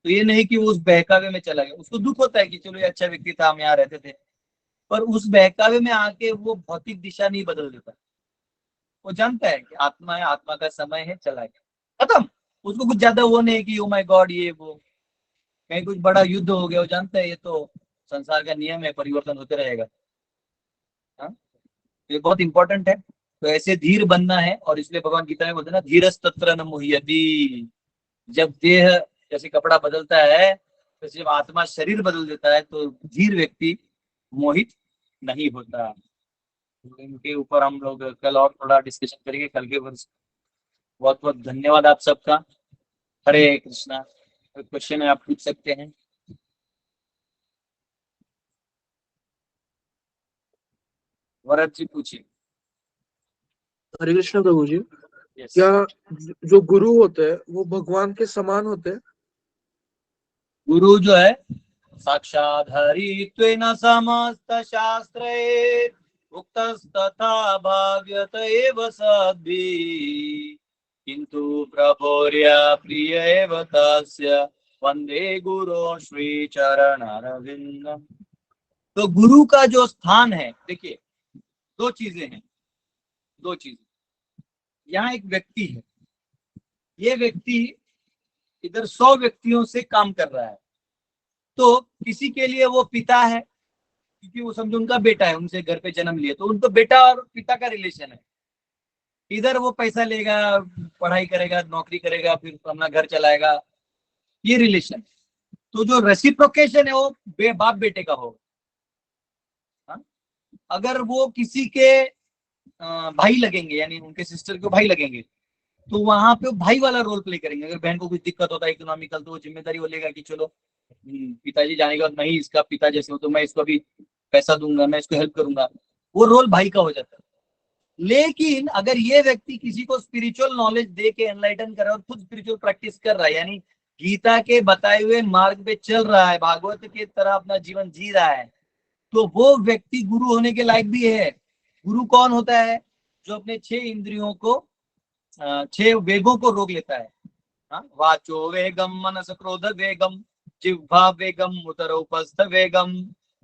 तो ये नहीं कि वो उस बहकावे में चला गया, उसको दुख होता है कि चलो ये अच्छा व्यक्ति था, हम यहाँ रहते थे, पर उस बहकावे में आके वो भौतिक दिशा नहीं बदल देता। वो जानता है कि आत्मा है, आत्मा का समय है, चला गया, खत्म। उसको कुछ ज्यादा वो नहीं कि ओ माय गॉड ये वो कहीं कुछ बड़ा युद्ध हो गया, वो जानता है ये तो संसार का नियम है, परिवर्तन होते रहेगा। हाँ, ये बहुत इंपॉर्टेंट है। तो ऐसे धीर बनना है, और इसलिए भगवान गीता में बोलते हैं ना, धीरस तत्र न मुह्यति। जब देह जैसे कपड़ा बदलता है, तो जब आत्मा शरीर बदल देता है तो धीर व्यक्ति मोहित नहीं होता। इनके ऊपर हम लोग कल और थोड़ा डिस्कशन करेंगे, कल के वर्ष। बहुत बहुत धन्यवाद आप सबका। हरे कृष्णा। कोई क्वेश्चन है आप पूछ सकते हैं। वरद जी पूछिए। हरे कृष्ण प्रभु जी, Yes. क्या जो गुरु होते हैं वो भगवान के समान होते हैं? गुरु जो है साक्षात् हरित्वेन समस्त शास्त्रे उक्तस्तथा भाव्यत एव सद्भिः, किंतु प्रभोर्य प्रिय एव तस्य वंदे गुरो श्री चरणारविंदम्। तो गुरु का जो स्थान है, देखिए दो चीजें हैं, दो चीजें। यहाँ एक व्यक्ति है, ये व्यक्ति इधर 100 व्यक्तियों से काम कर रहा है, तो किसी के लिए वो पिता है क्योंकि वो समझो उनका बेटा है, उनसे घर पे जन्म लिए, तो उनको बेटा और पिता का रिलेशन है। इधर वो पैसा लेगा, पढ़ाई करेगा, नौकरी करेगा, फिर अपना घर चलाएगा, ये रिलेशन। तो जो रेसिप्रोकेशन है वो बाप बेटे का होगा। अगर वो किसी के भाई लगेंगे, यानी उनके सिस्टर को भाई लगेंगे, तो वहां पे वो भाई वाला रोल प्ले करेंगे। अगर बहन को कुछ दिक्कत होता है इकोनॉमिकल, तो वो जिम्मेदारी वो लेगा कि चलो पिताजी जाने के बाद नहीं, इसका पिता जैसे हो तो मैं इसको भी पैसा दूंगा, मैं इसको हेल्प करूंगा। वो रोल भाई का हो जाता है। लेकिन अगर ये व्यक्ति किसी को स्पिरिचुअल नॉलेज दे के एनलाइटन कर रहा है और खुद स्पिरिचुअल प्रैक्टिस कर रहा है, यानी गीता के बताए हुए मार्ग पे चल रहा है, भागवत के तरह अपना जीवन जी रहा है, तो वो व्यक्ति गुरु होने के लायक भी है। गुरु कौन होता है? जो अपने 6 इंद्रियों को, 6 वेगों को रोक लेता है। वाचो वेगम, मनस क्रोध वेगम, जिह्वा वेगम, उदर उपस्थ वेगम,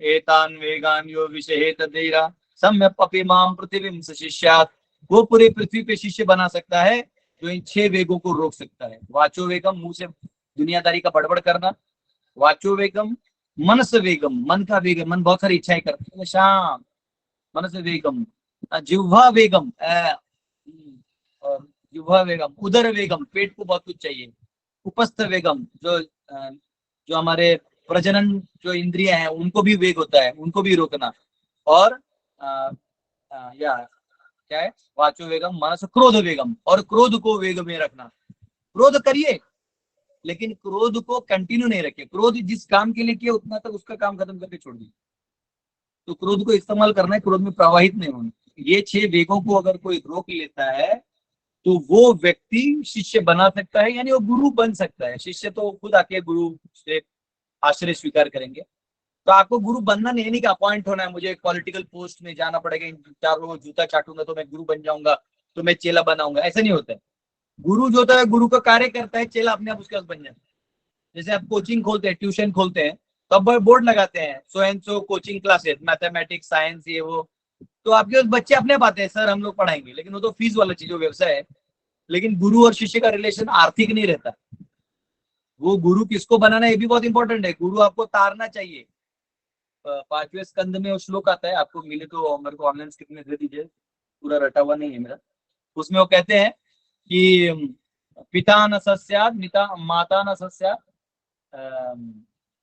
एतान वेगान यो विषहेत धीरा सम्यक अपीमाम पृथ्वीं शिष्यात। वो पूरे पृथ्वी पे शिष्य बना सकता है जो इन 6 वेगों को रोक सकता है। वाचो वेगम, मुंह से दुनियादारी का बड़बड़ करना। वाचो वेगम, मनस वेगम, मन का वेग, मन बहुत सारी इच्छाएं करता है, शाम। मनस वेगम, जिह्वा वेगम, और जिह्वा वेगम, उदर वेगम, पेट को बहुत कुछ चाहिए। उपस्थ वेगम, जो हमारे प्रजनन जो इंद्रियां हैं उनको भी वेग होता है, उनको भी रोकना। और या क्या है? वाचो वेगम, मनस क्रोध वेगम, और क्रोध को वेग में रखना। क्रोध करिए लेकिन क्रोध को कंटिन्यू नहीं रखिए। क्रोध जिस काम के लिए किया उतना तक उसका काम खत्म करके छोड़ दीजिए। तो क्रोध को इस्तेमाल करना है, क्रोध में प्रवाहित नहीं होना। ये 6 वेगों को अगर कोई रोक लेता है तो वो व्यक्ति शिष्य बना सकता है, यानी वो गुरु बन सकता है। शिष्य तो खुद आके गुरु से आश्रय स्वीकार करेंगे। तो आपको गुरु बनना नहीं, नहीं कि अपॉइंट होना है, मुझे एक पॉलिटिकल पोस्ट में जाना पड़ेगा, इन 4 लोगों को जूता चाटूंगा तो मैं गुरु बन जाऊंगा, तो मैं चेला बनाऊंगा। ऐसा नहीं होता है। गुरु जो होता है गुरु का कार्य करता है, चेला अपने आप उसके पास बन जाता है। जैसे आप कोचिंग खोलते हैं, ट्यूशन खोलते हैं, तो आप बोर्ड लगाते हैं, so and so coaching classes, mathematics, science, ये वो, तो आपके पास बच्चे अपने आप आते हैं, सर हम लोग पढ़ाएंगे। लेकिन वो तो फीस वाला चीज, वो व्यवसाय है। लेकिन गुरु और शिष्य का रिलेशन आर्थिक नहीं रहता। वो गुरु किसको बनाना है ये भी बहुत इंपॉर्टेंट है। गुरु आपको तारना चाहिए। 5वें स्कंद में वो श्लोक आता है, आपको मिले तो मेरे को ऑनलाइन स्क्रीन में दे दीजिए, पूरा रटा हुआ नहीं है मेरा। उसमें वो कहते हैं कि पिता न सस्यात्, माता न सस्यात्,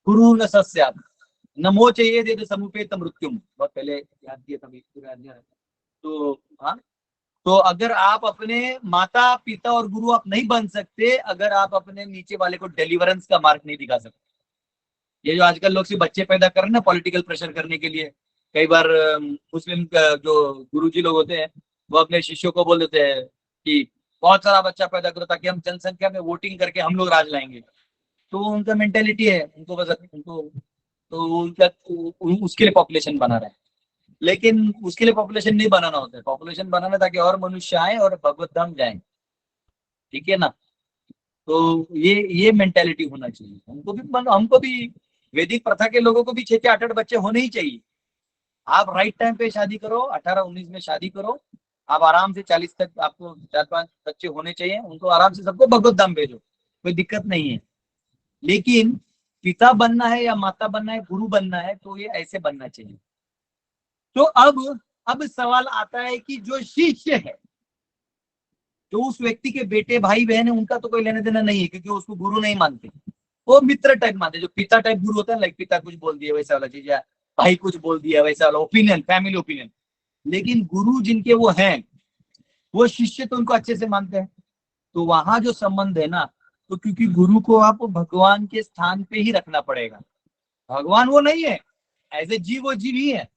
गुरु न सस्यात्, नमो चाहिए दे समुपेत मृत्युम। बहुत पहले याद किया था। तो हाँ, तो अगर आप अपने माता पिता और गुरु आप नहीं बन सकते अगर आप अपने नीचे वाले को डिलीवरेंस का मार्ग नहीं दिखा सकते। ये जो आजकल लोग सिर्फ बच्चे पैदा कर रहे हैं ना पॉलिटिकल प्रेशर करने के लिए, कई बार मुस्लिम जो गुरुजी लोग होते हैं वो अपने शिष्यों को बोल देते हैं कि बहुत सारा बच्चा पैदा करो ताकि हम जनसंख्या में वोटिंग करके हम लोग राज लाएंगे। तो उनका मेंटेलिटी है, उनको बस उनको तो उनका उसके लिए पॉपुलेशन बना रहा है। लेकिन उसके लिए पॉपुलेशन नहीं बनाना होता है, पॉपुलेशन बनाना ताकि और मनुष्य आए और भगवत धाम जाए। ठीक है ना? तो ये मेंटेलिटी होना चाहिए। हमको भी वैदिक प्रथा के लोगों को भी 6 से 8 बच्चे होने ही चाहिए। आप राइट टाइम पे शादी करो, 18-19 में शादी करो, आप आराम से 40 तक आपको 4-5 बच्चे होने चाहिए, उनको आराम से सबको भगवत धाम भेजो, कोई दिक्कत नहीं है। लेकिन पिता बनना है या माता बनना है, गुरु बनना है, तो ये ऐसे बनना चाहिए। तो अब सवाल आता है कि जो शिष्य है, जो उस व्यक्ति के बेटे भाई बहन है, उनका तो कोई लेना देना नहीं है क्योंकि उसको गुरु नहीं मानते, वो मित्र टाइप मानते। जो पिता टाइप गुरु होता है, लाइक पिता कुछ बोल दिया वैसा वाला चीज, या भाई कुछ बोल दिया वैसा वाला ओपिनियन, फैमिली ओपिनियन। लेकिन गुरु जिनके वो हैं, वो शिष्य तो उनको अच्छे से मानते हैं। तो वहां जो संबंध है ना, तो क्योंकि गुरु को आप भगवान के स्थान पे ही रखना पड़ेगा। भगवान वो नहीं है, एज ए जीव वो जीव ही है,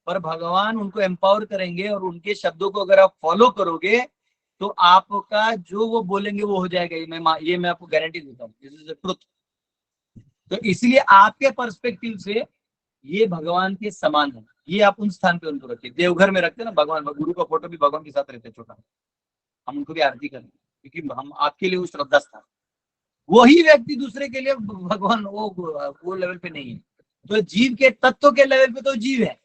पर भगवान उनको एम्पावर करेंगे और उनके शब्दों को अगर आप फॉलो करोगे तो आपका जो वो बोलेंगे वो हो जाएगा। ये मैं आपको गारंटी देता हूँ, दिस इज द ट्रुथ। तो इसलिए आपके पर्सपेक्टिव से ये भगवान के समान है। ये आप उन स्थान पे उनको रखिए। देवघर में रखते ना भगवान, गुरु का फोटो भी भगवान के साथ रहते हैं छोटा, हम उनको भी आरती करें क्योंकि हम आपके लिए वो श्रद्धा स्थान। वही व्यक्ति दूसरे के लिए भगवान वो लेवल पे नहीं है। तो जीव के तत्व के लेवल पे तो जीव है,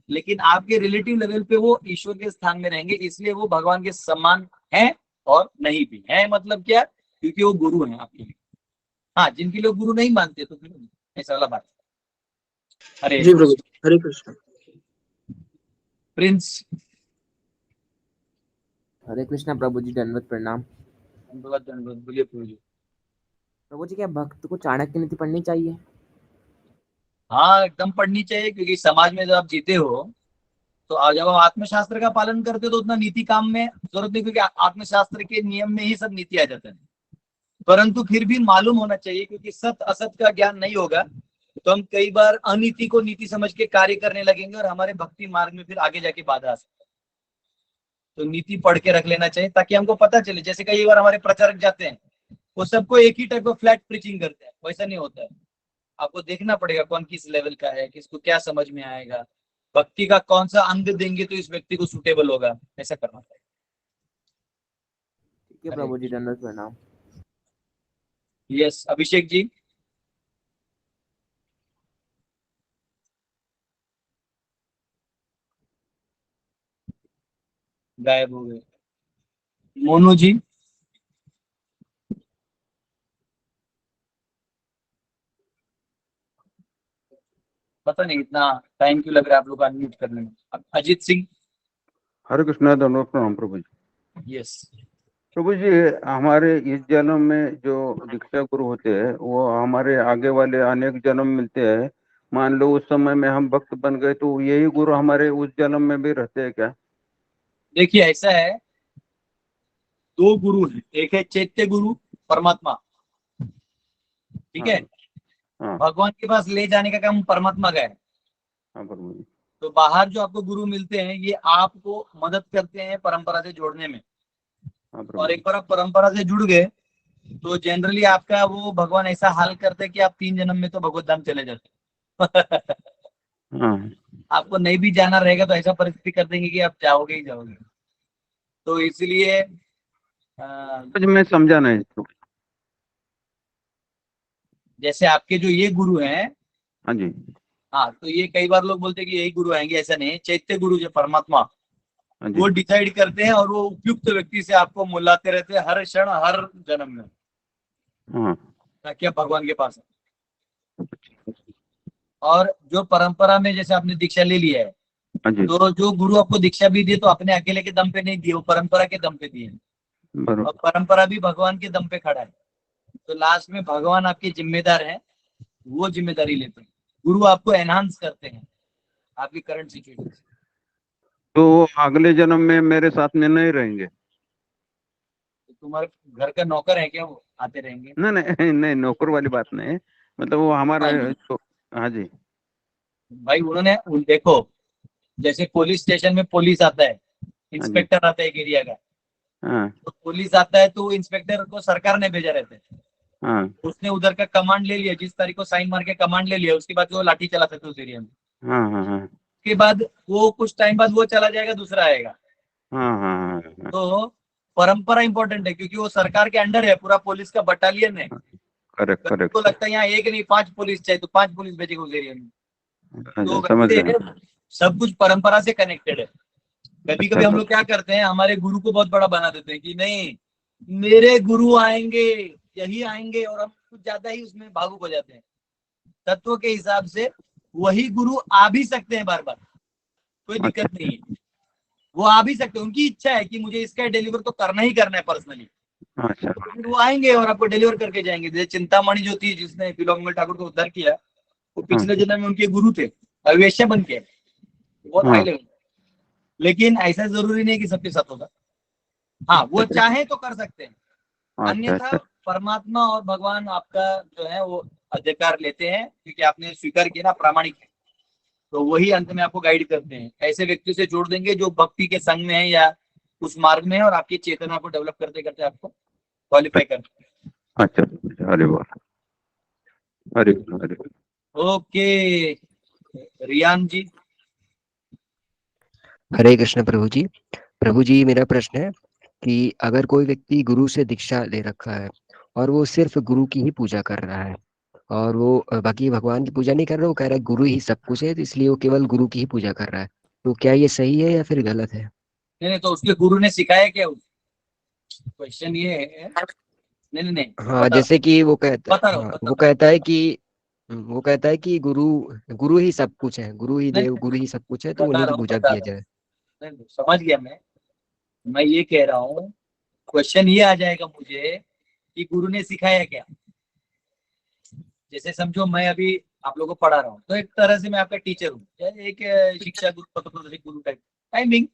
लेकिन आपके रिलेटिव लेवल पे वो ईश्वर के स्थान में रहेंगे, इसलिए वो भगवान के समान है और नहीं भी है। मतलब क्या? क्योंकि वो गुरु हैं आपके लिए। हाँ, जिनके लोग गुरु नहीं मानते तो फिर ऐसा वाला बात। अरे जी प्रभु, हरे कृष्ण। प्रिंस। हरे कृष्णा प्रभु जी, दंडवत प्रणाम। बोलिए प्रभु जी। प्रभु जी, क्या भक्त को चाणक्य नीति पढ़नी चाहिए? हाँ, एकदम पढ़नी चाहिए, क्योंकि समाज में जब आप जीते हो तो जब हम आत्मशास्त्र का पालन करते तो उतना नीति काम में जरूरत नहीं, क्योंकि आत्मशास्त्र के नियम में ही सब नीति आ जाते हैं। परंतु फिर भी मालूम होना चाहिए, क्योंकि सत असत का ज्ञान नहीं होगा तो हम कई बार अनीति को नीति समझ के कार्य करने लगेंगे और हमारे भक्ति मार्ग में फिर आगे जाके बाधा आ सकता है। तो नीति पढ़ के रख लेना चाहिए ताकि हमको पता चले। जैसे कई बार हमारे प्रचारक जाते हैं, वो सबको एक ही टाइप का फ्लैट प्रीचिंग करते हैं, वैसा नहीं होता है। आपको देखना पड़ेगा कौन किस लेवल का है, किसको क्या समझ में आएगा, भक्ति का कौन सा अंग देंगे तो इस व्यक्ति को सुटेबल होगा, ऐसा करना पड़ेगा। ठीक है प्रभु जी, धन्यवाद, प्रणाम। यस, अभिषेक जी। गायब हो गए। मोनू जी। पता नहीं इतना टाइम क्यों लग रहा है आप लोग अनम्यूट करने में। अजीत सिंह। हरे कृष्णा, धन्यवाद, प्रणाम प्रभु जी। यस प्रभु जी, हमारे इस जन्म में जो दीक्षा गुरु होते हैं वो हमारे आगे वाले अनेक जन्म मिलते हैं। मान लो उस समय में हम भक्त बन गए तो यही गुरु हमारे उस जन्म में भी रहते हैं क्या? देखिए ऐसा है, दो गुरु हैं, एक है चैत्य गुरु परमात्मा, ठीक है। हाँ भगवान के पास ले जाने का काम परमात्मा का है। हाँ प्रभु जी। तो बाहर जो आपको गुरु मिलते हैं ये आपको मदद करते हैं परंपरा से जोड़ने में। हाँ प्रभु और जी। एक बार आप परंपरा से जुड़ गए तो जनरली आपका वो भगवान ऐसा हाल करते हैं कि आप 3 जन्म में तो भगवत धाम चले जाते हैं। हाँ आपको नहीं भी जाना रहेगा तो ऐसा परिस्थिति कर देंगे कि आप जाओगे ही जाओगे। तो इसलिए कुछ मैं समझा नहीं। जैसे आपके जो ये गुरु हैं, हाँ जी। हाँ, तो ये कई बार लोग बोलते हैं कि यही गुरु आएंगे, ऐसा नहीं है। चैत्य गुरु जो परमात्मा, हाँ जी। वो डिसाइड करते हैं और वो उपयुक्त व्यक्ति से आपको मुलाते रहते हैं हर क्षण हर जन्म में, हाँ ताकि आप भगवान के पास हैं। और जो परंपरा में जैसे आपने दीक्षा ले लिया है, हाँ जी। तो जो गुरु आपको दीक्षा भी दिए तो अपने अकेले के दम पे नहीं दिए, वो परंपरा के दम पे दिए। बरोबर। और परंपरा भी भगवान के दम पे खड़ा है। तो लास्ट में भगवान आपके जिम्मेदार हैं, वो जिम्मेदारी लेते हैं। गुरु आपको एनहांस करते हैं आपकी करंट सिचुएशन से। तो वो अगले जन्म में मेरे साथ में नहीं रहेंगे? तो तुम्हारे घर का नौकर है क्या, वो आते रहेंगे? नहीं नहीं नहीं, नौकर वाली बात नहीं, मतलब वो हमारे तो। हाँ जी भाई उन्होंने देखो, जैसे पुलिस स्टेशन में पुलिस आता है, इंस्पेक्टर आता है एक एरिया का, हाँ तो पुलिस आता है तो इंस्पेक्टर को सरकार ने भेजा रहता है। हाँ उसने उधर का कमांड ले लिया, जिस तारीख को साइन मार के कमांड ले लिया, उसके बाद वो लाठी चला सकते उस एरिया में। हाँ हाँ हाँ उसके बाद वो कुछ टाइम बाद वो चला जाएगा, दूसरा आएगा। हाँ हाँ हाँ। तो परंपरा इंपॉर्टेंट है, क्योंकि वो सरकार के अंडर है, पूरा पुलिस का बटालियन है। Correct correct. तो लगता है यहाँ एक नहीं 5 पुलिस चाहिए, तो 5 पुलिस भेजेगा उस एरिया में। तो समझ वैसे गए। सब कुछ परंपरा से कनेक्टेड है। कभी कभी हम लोग क्या करते हैं, हमारे गुरु को बहुत बड़ा बना देते हैं कि नहीं मेरे गुरु आएंगे, यही आएंगे, और हम कुछ ज्यादा ही उसमें भावुक हो जाते हैं। तत्व के हिसाब से वही गुरु आ भी सकते हैं बार बार, कोई दिक्कत नहीं है, वो आ भी सकते हैं। उनकी इच्छा है कि मुझे इसका डिलीवर तो करना ही करना है पर्सनली, अच्छा। तो फिर वो आएंगे और आपको डिलीवर करके जाएंगे। जैसे चिंतामणि जो थी, जिसने बिलोंगमल ठाकुर को उद्धार किया, वो पिछले जन्म में उनके गुरु थे, अवेश्य बन के, बहुत हाई लेवल। लेकिन ऐसा जरूरी नहीं कि सबके साथ होगा। हाँ, वो चाहे तो कर सकते हैं, अन्यथा परमात्मा और भगवान आपका जो है वो अधिकार लेते हैं, क्योंकि आपने स्वीकार किया ना, प्रामाणिक है, तो वही अंत में आपको गाइड करते हैं। ऐसे व्यक्ति से जोड़ देंगे जो भक्ति के संग में है या उस मार्ग में है, और आपकी चेतना को डेवलप करते करते आपको क्वालिफाई करते हैं। अच्छा, अरे वाह, अरे अरे। ओके, रियान जी। हरे कृष्ण प्रभु जी। प्रभु जी, मेरा प्रश्न है कि अगर कोई व्यक्ति गुरु से दीक्षा ले रखा है और वो सिर्फ गुरु की ही पूजा कर रहा है और वो बाकी भगवान की पूजा नहीं कर रहा, वो कह रहा है गुरु ही सब कुछ है, तो इसलिए वो केवल गुरु की ही पूजा कर रहा है, तो क्या ये सही है या फिर गलत है? नहीं, तो उसके गुरु ने सिखाया क्या? क्वेश्चन ये है। नहीं, हाँ, जैसे कि वो कहता है कि गुरु ही सब कुछ है, गुरु ही देव, गुरु ही सब कुछ है, तो उन्हीं की पूजा किया जाए। समझ गया मैं ये कह रहा हूँ, क्वेश्चन ये आ जाएगा मुझे कि गुरु ने सिखाया क्या। जैसे समझो मैं अभी आप लोगों को पढ़ा रहा हूँ, तो एक तरह से मैं आपका टीचर हूँ, एक शिक्षा गुरु तत्वदर्शी गुरु टाइप टाइमिंग,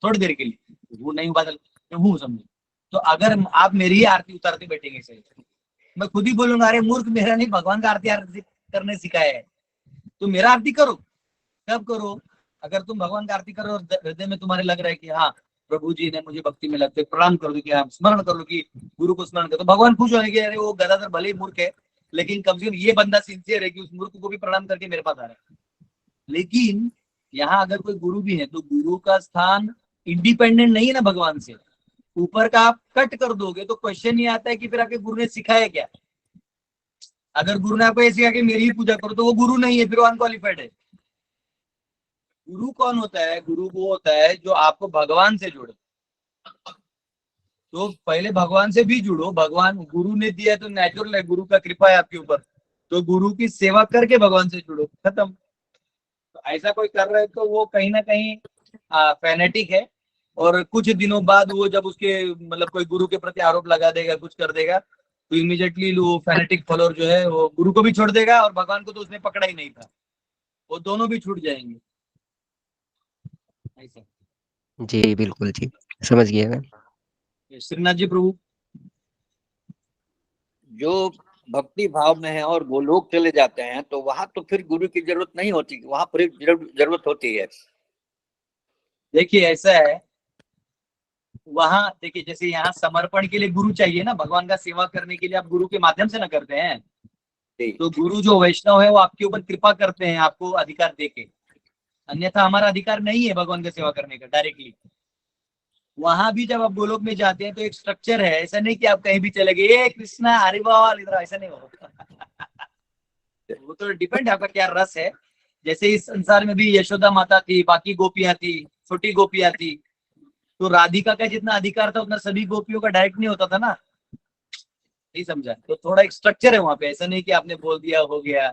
थोड़ी देर के लिए वो नहीं बादल हूँ समझे। तो अगर आप मेरी ही आरती उतारते बैठेंगे सही, मैं खुद ही बोलूंगा अरे मूर्ख, मेरा नहीं भगवान का आरती करने सिखाया है, तुम मेरा आरती करो। कब करो? अगर तुम भगवान का आरती करो और हृदय में तुम्हारे लग रहा है कि हाँ प्रभु जी ने मुझे भक्ति में लगते, प्रणाम कर दो, कि आप स्मरण कर लो कि गुरु को स्मरण करो, तो भगवान खुश होंगे, अरे वो गदाधर भले ही मूर्ख है लेकिन कम से कम ये बंदा सिंसियर है कि उस मूर्ख को भी प्रणाम करके मेरे पास आ रहा है। लेकिन यहाँ अगर कोई गुरु भी है तो गुरु का स्थान इंडिपेंडेंट नहीं है ना भगवान से, ऊपर का आप कट कर दोगे तो क्वेश्चन ये आता है कि फिर आपके गुरु ने सिखाया क्या। अगर गुरु ने आपको ये सिखाया कि मेरी ही पूजा करो तो वो गुरु नहीं है, फिर वो अनक्वालिफाइड है। गुरु कौन होता है? गुरु वो होता है जो आपको भगवान से जोड़े। तो पहले भगवान से भी जुड़ो, भगवान गुरु ने दिया है तो नेचुरल है, गुरु का कृपा है आपके ऊपर, तो गुरु की सेवा करके भगवान से जुड़ो, खत्म। तो ऐसा कोई कर रहा है तो वो कहीं ना कहीं फैनेटिक है, और कुछ दिनों बाद वो जब उसके मतलब कोई गुरु के प्रति आरोप लगा देगा, कुछ कर देगा, तो इमीडिएटली वो फैनेटिक फॉलोअर जो है वो गुरु को भी छोड़ देगा और भगवान को तो उसने पकड़ा ही नहीं था, वो दोनों भी छूट जाएंगे। ऐसा। जी बिल्कुल जी, समझ गया मैं। श्रीनाथ जी प्रभु, जो भक्ति भाव में है और वो लोग चले जाते हैं तो वहां तो फिर गुरु की जरूरत नहीं होती, वहां पर जरूरत होती है। देखिए ऐसा है, वहां देखिए जैसे यहाँ समर्पण के लिए गुरु चाहिए ना, भगवान का सेवा करने के लिए आप गुरु के माध्यम से ना करते हैं, तो गुरु जो वैष्णव है वो आपके ऊपर कृपा करते हैं आपको अधिकार देके, अन्यथा हमारा अधिकार नहीं है भगवान का सेवा करने का डायरेक्टली। वहां भी जब आप गोलोक में जाते हैं तो एक स्ट्रक्चर है, ऐसा नहीं कि आप कहीं भी चले गए ए कृष्णा हरि बोल इधर, ऐसा नहीं होगा। वो तो डिपेंड है आपका क्या रस है। जैसे इस संसार में भी यशोदा माता थी, बाकी गोपियां थी, छोटी गोपियां थी, तो राधिका का जितना अधिकार था उतना सभी गोपियों का डायरेक्ट नहीं होता था ना, नहीं समझा? तो थोड़ा एक स्ट्रक्चर है वहां पे, ऐसा नहीं कि आपने बोल दिया हो गया।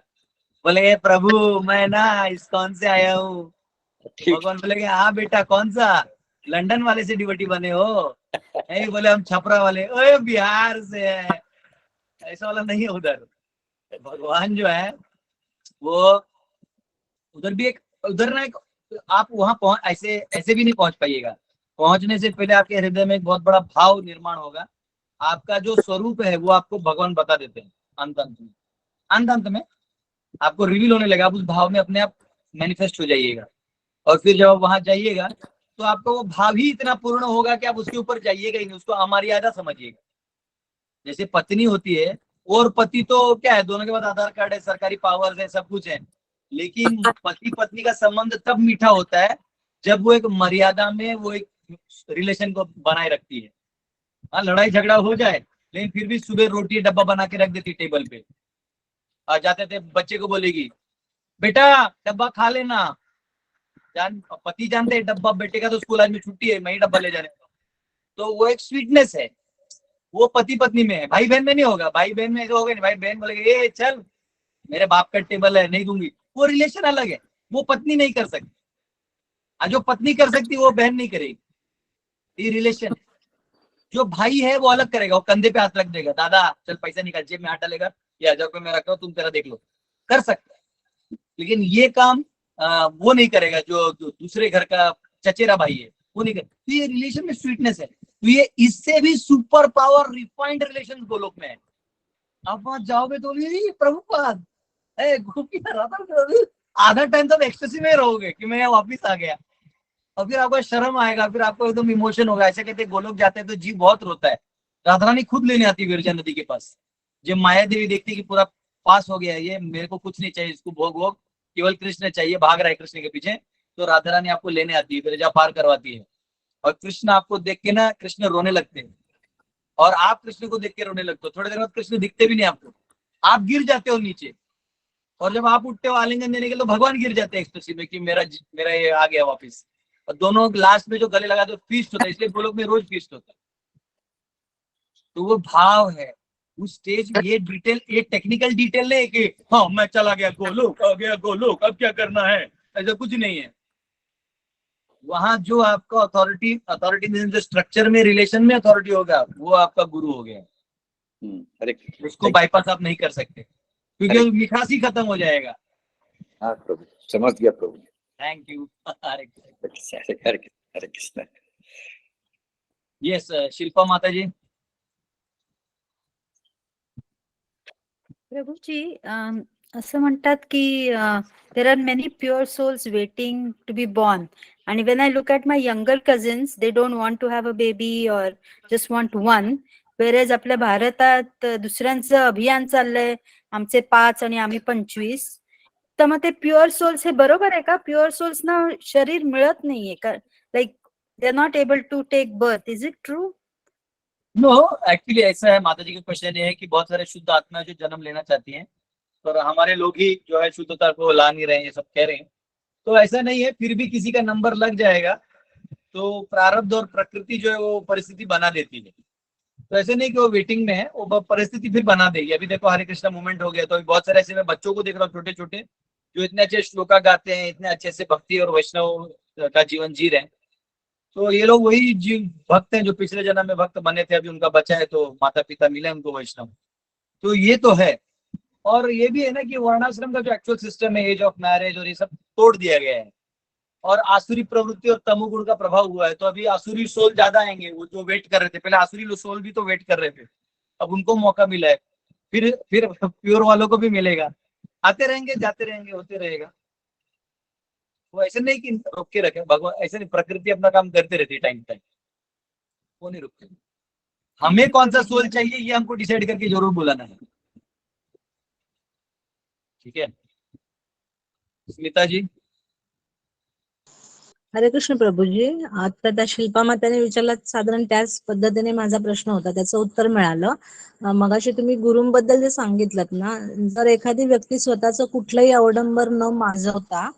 बोले प्रभु मैं ना इस्कॉन से आया हूँ, भगवान बोले हाँ बेटा कौन सा, लंदन वाले से डिवोटी बने हो? नहीं, बोले हम छपरा वाले, ओए बिहार से है, ऐसा वाला नहीं है उधर। भगवान जो है वो उधर भी एक, उधर ना एक, आप वहां ऐसे ऐसे भी नहीं पहुंच पाइएगा। पहुंचने से पहले आपके हृदय में एक बहुत बड़ा भाव निर्माण होगा, आपका जो स्वरूप है वो आपको भगवान बता देते हैं अंत में आपको रिवील होने लगा, आप उस भाव में अपने आप मैनिफेस्ट हो जाइएगा। और फिर जब आप वहां जाइएगा तो आपका वो भाव ही इतना पूर्ण होगा कि आप उसके ऊपर जाइएगा ही नहीं, उसको अमर्यादा समझिएगा। जैसे पत्नी होती है और पति तो क्या है, दोनों के पास आधार कार्ड है, सरकारी पावर्स है, सब कुछ है, लेकिन पति पत्नी का संबंध तब मीठा होता है जब वो एक मर्यादा में वो एक रिलेशन को बनाए रखती है। हाँ लड़ाई झगड़ा हो जाए लेकिन फिर भी सुबह रोटी डब्बा बना के रख देती टेबल पे, आ जाते थे बच्चे को बोलेगी बेटा डब्बा खा लेना, पति जानते हैं डब्बा बेटे का तो स्कूल आज में छुट्टी है, मैं ही डब्बा ले जाने का, तो वो एक स्वीटनेस है, वो पति पत्नी में है, भाई बहन में नहीं होगा। भाई बहन में ऐसा होगा नहीं, भाई बहन बोलेगा ए चल मेरे बाप का टेबल है नहीं दूंगी, वो रिलेशन अलग है, वो पत्नी नहीं कर सकती, जो पत्नी कर सकती वो बहन नहीं करेगी, ये रिलेशन। जो भाई है वो अलग करेगा, वो कंधे पे हाथ रख देगा, दादा चल पैसा निकाल, जेब में हाथ डालेगा, ये 1000 रुपये में रखा हो तुम तेरा देख लो, कर सकता है। लेकिन ये काम वो नहीं करेगा जो दूसरे घर का चचेरा भाई है, वो नहीं करेगा। तो ये रिलेशन में स्वीटनेस है, तो ये इससे भी super power refined relation Golok में है। आप वहां जाओगे तो प्रभुपाद आधा टाइम तो एक्सटेसिव में रहोगे कि मैं वापिस आ गया, और फिर आपको शर्म आएगा, फिर आपको एकदम इमोशन होगा। ऐसे कहते गोलोक जाते हैं तो जीव बहुत रोता है। राधा रानी खुद लेने आती है विरजा नदी के पास, जब माया देवी देखती कि पूरा पास हो गया, ये मेरे को कुछ नहीं चाहिए, इसको भोग भोग केवल कृष्ण चाहिए, भाग रहा है कृष्ण के पीछे, तो राधा रानी आपको लेने आती है, विरजा पार करवाती है, और कृष्ण आपको देख के ना कृष्ण रोने लगते हैं, और आप कृष्ण को देख के रोने लगते हो। थोड़ी देर बाद कृष्ण दिखते भी नहीं आपको, आप गिर जाते हो नीचे, और जब आप उठते हो आलिंगन देने के लिए तो भगवान गिर जाते हैं एक्सटेसी में कि मेरा ये आ गया वापिस, और दोनों लास्ट में जो गले लगा दो फीस्ट होता है, इसलिए गोलोक में रोज फीस्ट होता है। तो वो भाव है उस स्टेज में। ये डिटेल, ये टेक्निकल डिटेल नहीं कि हाँ मैं चला गया गोलोक, आ गया गोलोक, अब क्या करना है, ऐसा कुछ नहीं है। वहां जो आपका अथॉरिटी जो स्ट्रक्चर में रिलेशन में अथॉरिटी होगा वो आपका गुरु हो गया। उसको बाईपास आप नहीं कर सकते क्योंकि मिठास ही खत्म हो जाएगा। हाँ प्रभु, समझ गया प्रभु। Thank you. Hare Krishna. Hare Krishna. Yes Shilpa माता जी। प्रभूजी असं म्हणतात की there are many pure souls waiting to be born आणि when I look at my younger cousins they don't want to have a baby और जस्ट वॉन्ट वन, वेरेज आपल्या भारतात दुसऱ्यांचं अभियान चाललंय, आमचे 5 आणि आम्ही 25. तर मग ते प्युअर सोल्स हे बरोबर आहे का? प्युअर सोल्स ना शरीर मिळत नाहीये का? Like they are not able to take birth, is it true? No actually ऐसा है, माता जी का क्वेश्चन ये है कि बहुत सारे शुद्ध आत्माएं जो जन्म लेना चाहती हैं, पर हमारे लोग ही जो है शुद्धता को ला नहीं रहे हैं, ये सब कह रहे हैं। तो ऐसा नहीं है, फिर भी किसी का नंबर लग जाएगा तो प्रारब्ध और प्रकृति जो है वो परिस्थिति बना देती है। तो ऐसे नहीं कि वो वेटिंग में है, वो परिस्थिति फिर बना देगी। अभी देखो हरे कृष्णा मूवमेंट हो गया, तो अभी बहुत सारे ऐसे मैं बच्चों को देख रहा हूँ छोटे छोटे, जो इतने अच्छे श्लोका गाते हैं, इतने अच्छे से भक्ति और वैष्णव का जीवन जी रहे हैं। तो ये लोग वही जीव भक्त हैं जो पिछले जन्म में भक्त बने थे, अभी उनका बच्चा है तो माता पिता मिले उनको वैष्णव। तो ये तो है। और ये भी है ना कि वर्णाश्रम का जो एक्चुअल सिस्टम है, एज ऑफ मैरिज और ये सब तोड़ दिया गया है, और आसुरी प्रवृत्ति और तमोगुण का प्रभाव हुआ है। तो अभी आसुरी सोल ज्यादा आएंगे, वो जो वेट कर रहे थे पहले, आसुरी सोल भी तो वेट कर रहे थे, अब उनको मौका मिला है, फिर प्योर वालों को भी मिलेगा। आते रहेंगे, जाते रहेंगे, होते रहेगा। वो ऐसे नहीं कि रोक के रखे भगवान, ऐसे नहीं, प्रकृति अपना काम करते रहती है टाइम टाइम, वो नहीं रुकते। हमें कौन सा सोल चाहिए ये हमको डिसाइड करके जरूर बुलाना है, ठीक है। स्मिता जी। हरे कृष्ण प्रभूजी, आता त्या शिल्पा माताने विचारला साधारण त्याच पद्धतीने माझा प्रश्न होता, त्याचं उत्तर मिळालं। मगाशी तुम्ही गुरूंबद्दल जे सांगितलं ना, जर एखादी व्यक्ती स्वतःचं कुठलंही अवडंबर न माजवता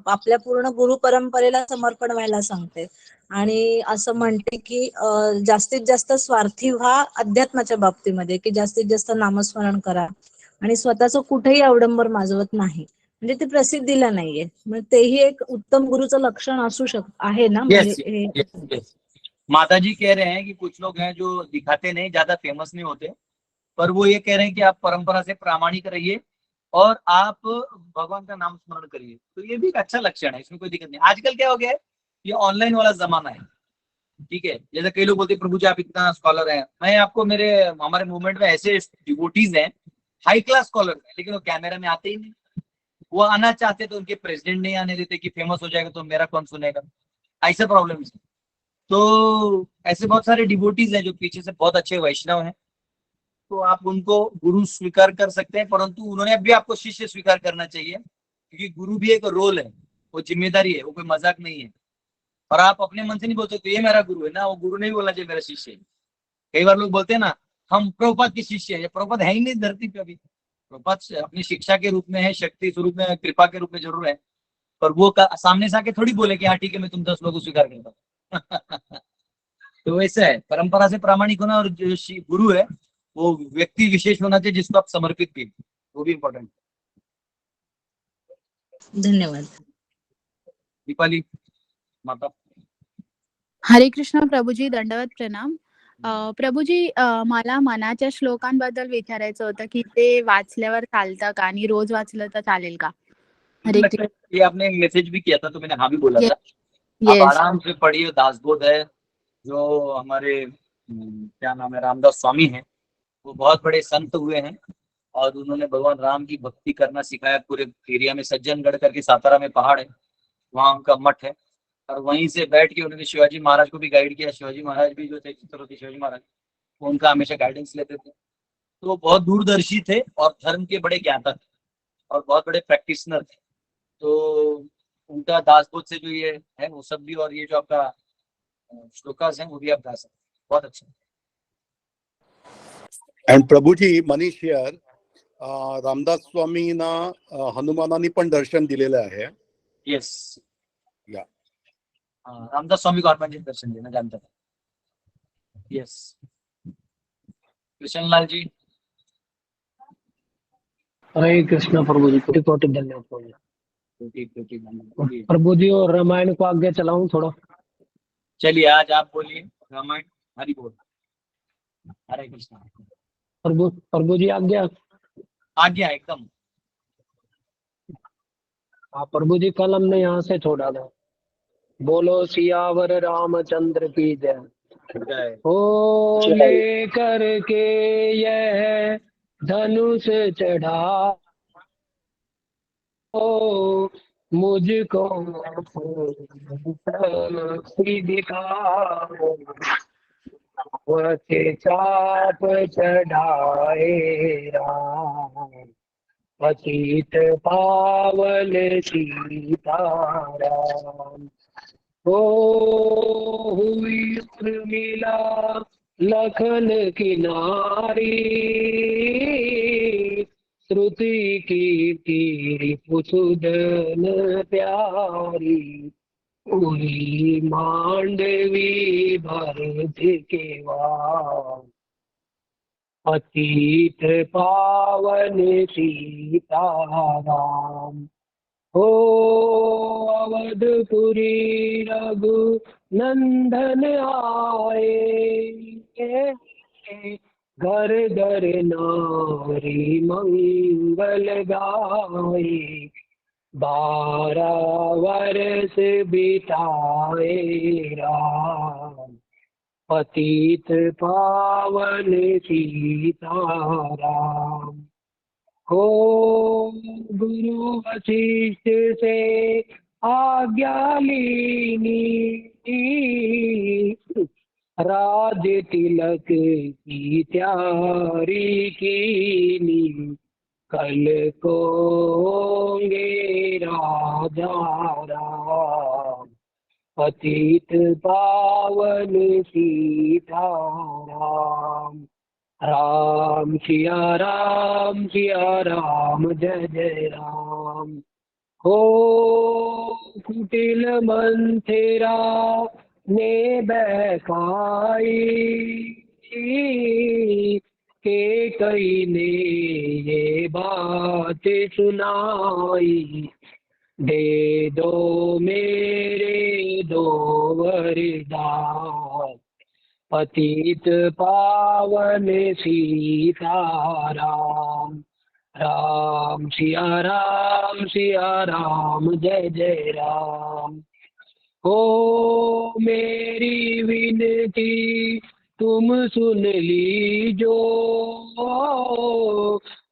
आपल्या पूर्ण गुरु परंपरेला समर्पण व्हायला सांगते आणि असं म्हणते की जास्तीत जास्त स्वार्थी व्हा अध्यात्माच्या बाबतीमध्ये, की जास्तीत जास्त नामस्मरण करा आणि स्वतःचं कुठेही अवडंबर माजवत नाही, म्हणजे ते प्रसिद्धीला नाहीये, म्हणजे तेही एक उत्तम गुरुचं लक्षण असू आहे ना? यस म्हणजे यस यस, माता जी कह रहे हैं कि कुछ लोग हैं जो दिखाते नहीं, ज्यादा फेमस नहीं होते, पर वो ये कह रहे हैं कि आप परंपरा से प्रामाणिक रहिए और आप भगवान का नाम स्मरण करिए। तो ये भी एक अच्छा लक्षण है, इसमें कोई दिक्कत नहीं। आजकल क्या हो गया है, ये ऑनलाइन वाला जमाना है, ठीक है। जैसे कई लोग बोलते हैं प्रभु जी आप इतना स्कॉलर हैं, मैं आपको हमारे मूवमेंट में ऐसे डिवोटीज हैं, हाई क्लास स्कॉलर हैं, लेकिन वो कैमरा में आते ही नहीं। वो आना चाहते तो उनके प्रेसिडेंट नहीं आने देते कि फेमस हो जाएगा तो मेरा कौन सुनेगा, ऐसा प्रॉब्लम है। तो ऐसे बहुत सारे डिवोटीज हैं जो पीछे से बहुत अच्छे वैष्णव हैं, तो आप उनको गुरु स्वीकार कर सकते हैं, परंतु उन्होंने भी आपको शिष्य स्वीकार करना चाहिए, क्योंकि गुरु भी एक रोल है, वो जिम्मेदारी है, वो कोई मजाक नहीं है। और आप अपने मन से नहीं बोल सकते ये मेरा गुरु है ना, वो गुरु नहीं बोलना चाहिए मेरा शिष्य है। कई बार लोग बोलते हैं ना हम प्रभुपाद के शिष्य है, प्रभुपाद है ही नहीं धरती पे अभी। प्रभुपाद अपनी शिक्षा के रूप में है, शक्ति स्वरूप में, कृपा के रूप में जरूर है, पर वो सामने से आके थोड़ी बोले कि हाँ ठीक है मैं तुम 10 लोगों को स्वीकार करता हूँ। तो वैसा है, परंपरा से प्रामाणिक होना, और जो गुरु है वो व्यक्ति विशेष होना चाहिए जिसको आप समर्पित कीजिए, वो भी इम्पोर्टेंट। धन्यवाद। दीपाली माता। हरे कृष्ण प्रभूजी, दंडवत प्रणाम। प्रभूजी मला मनाच्या श्लोकांबद्दल विचारायचं होतं की ते वाचल्यावर चालतं का आणि रोज वाचलं तर चालेल का? हरे कृष्ण। ये आपने मैसेज भी किया था तो मैंने हाँ भी बोला था। आप यस आराम से पढ़िए, दासबोध है जो हमारे क्या नाम है, रामदास स्वामी हैं, वो बहुत बड़े संत हुए हैं और उन्होंने भगवान राम की भक्ति करना सिखाया। पूरे एरिया में सज्जनगढ़ करके सातारा में पहाड़ है, वहाँ उनका मठ है, और वहीं से बैठ के उन्होंने शिवाजी महाराज को भी गाइड किया। शिवाजी महाराज भी जो थे छत्रपति शिवाजी महाराज, वो उनका हमेशा गाइडेंस लेते थे। तो वो बहुत दूरदर्शी थे और धर्म के बड़े ज्ञाता थे और बहुत बड़े प्रैक्टिशनर थे। तो उनका दासबोध से जो ये है वो सब भी, और ये जो आपका श्लोकास है वो भी आप गा सकते हैं, बहुत अच्छा। एंड प्रभूजी मनीष हियर, रामदास स्वामींना हनुमानाने पण दर्शन दिलेलं आहे। यस या रामदास स्वामी को हनुमान जी दर्शन देना जानता था। यस कृष्ण लाल जी। हरे कृष्ण प्रभु जी, कोटि कोटि धन्यवाद प्रभु जी। प्रभु जी और रामायण को आगे चलाऊं थोड़ा। चलिए आज आप बोलिए रामायण। हरि बोल। हरे कृष्ण। प्रभु जी आज्ञा। आज्ञा एकदम। हाँ प्रभु जी, कल हमने यहाँ से छोड़ा था। बोलो सियावर रामचंद्र की जय। ओ लेकर के यह धनुष चढ़ा ओ मुझको दिखाओ, वचे चाप चढ़ाए राम, पतित पावन सीताराम। ओ हुई उर्मिला लखन किनारी, श्रुति की पुसुदन प्यारी, उरी मांडवी भरत के वार, पतित पावन सीताराम। ओ अवधपुरी रघु नंदन आए, घर घर नारी मंगल गाए, 12 वर्ष बिताए राम, पतित पावन सीताराम। हो गुरु वशिष्ठ से आज्ञा लीनी, राज तिलक की तैयारी कीनी, कल को होंगे राजा राम, पतित पावन सीताराम। राम सिया राम जय जय राम। हो कुटिल मंथरा ने बहकाई, के कई ने ये बात सुनाई, दे दो मेरे दो वरदान, पतित पावन सीताराम। राम सिया राम जय जय राम। ओ मेरी विनती तुम सुन लीजो,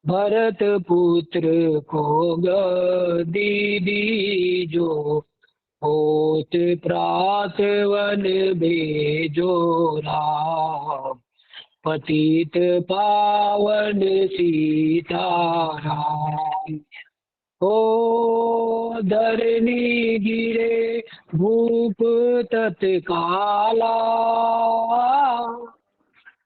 भरत पुत्र को गद्दी दीजो, होत प्रात वन भेजो राम, पतित पावन सीताराम। ओ धरनी गिरे भूप तत्काला,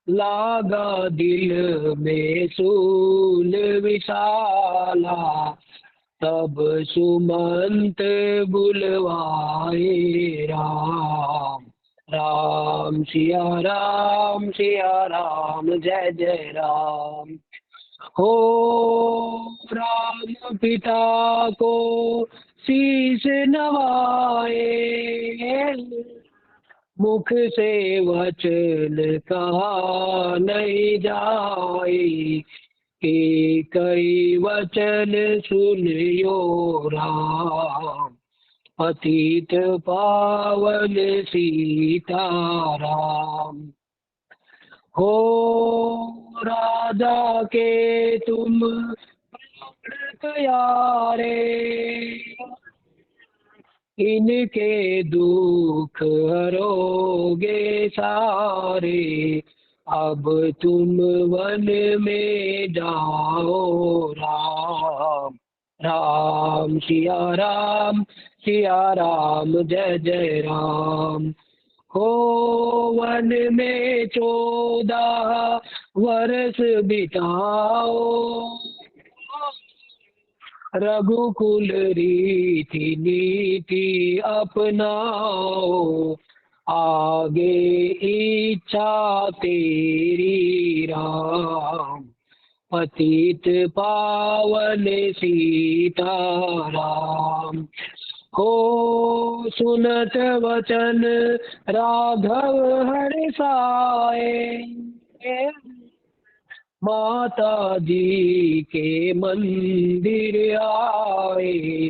लागा दिल में सूल विशाला, तब सुमंत बुलवाए राम। राम सिया राम जय जय राम। हो राम पिता को शीश नवाए, मुख से वचन कहा नहीं जाए, कि कई वचन सुनियो राम, पतित पावन सीताराम। हो राजा के तुम यारे, इनके दुख हरोगे सारे, अब तुम वन में जाओ राम। राम सिया राम जय जय राम। हो वन में 14 वर्ष बिताओ, रघुकुल रीति नीति अपनाओ, आगे इच्छा तेरी राम, पतित पावन सीताराम। हो सुनत वचन राघव हर्षाए, माता जी के मंदिर आए,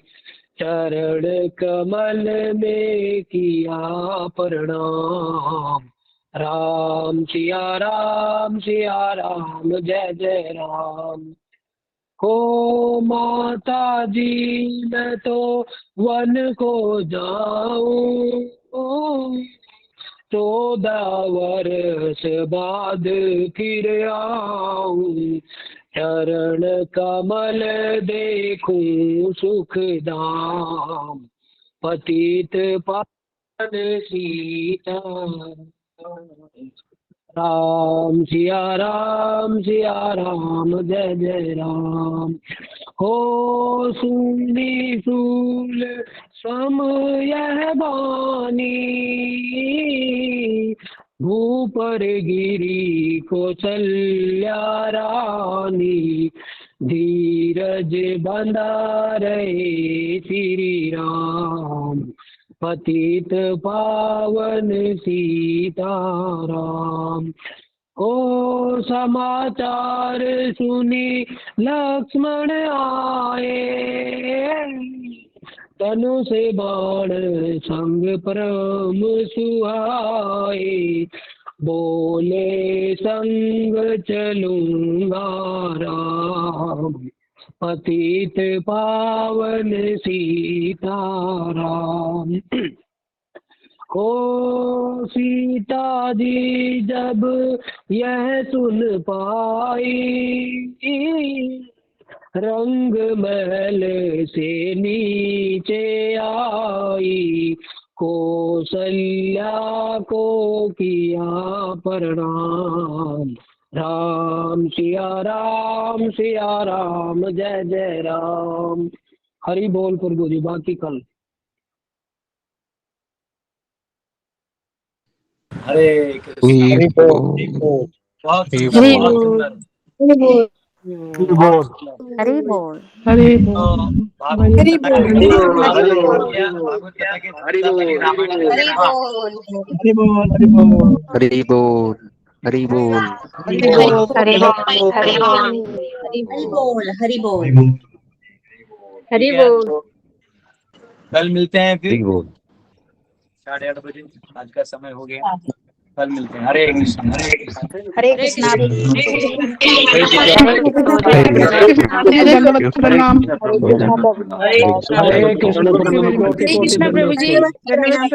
चरण कमल में किया प्रणाम। राम सिया राम जय जय राम। हो माता जी मैं तो वन को जाऊं, 14 वर्ष बाद फिर आऊं। चरण कमल देखूं सुख धाम, पतित पावन सीता। राम सिया राम जय जय राम। हो सुनी सूल सम यह बानी, भूपर गिरी कौशल्या रानी। धीरज बंधा रहे श्री राम, पतित पावन सीताराम। ओ समाचार सुनी लक्ष्मण आए, तनु से बाण संग परम सुहाए। बोले संग चलूंगा राम, पतित पावन सीताराम। ओ सीता जी जब यह सुन पाई, रंग महल से नीचे आई। कौशल्या को किया प्रणाम। राम सिया राम जय जय राम। हरि बोल प्रभु जी, बाकी कल। हरे कृष्ण। हरि बोल। बहुत हरि सुंदर, बोल। बहुत सुंदर। हरि बोल। हरि तो बोल। भागवत हरि कथा बोल। के हरि भागवत बोल। किया, भागवत कथा के 2 दिन पहले रामायण का हरि था। बोल। हरि बोल। हरि बोल। हरि बोल हरि बोल। हरि हरि बोल। बोल। हरि बोल। हरि बोल। हरि बोल। हरि बोल। ठीक है, तो कल मिलते हैं फिर हरि बोल। 8:30 बजे। आज का समय हो गया, कल मिलते हैं। हरे कृष्ण हरे कृष्ण। हरे कृष्णा। हरे दंडवत प्रणाम। हरे कृष्ण प्रणाम, कोटि कोटि हरे कृष्णा दंडवत। प्रभु जी, दंडवत प्रणाम।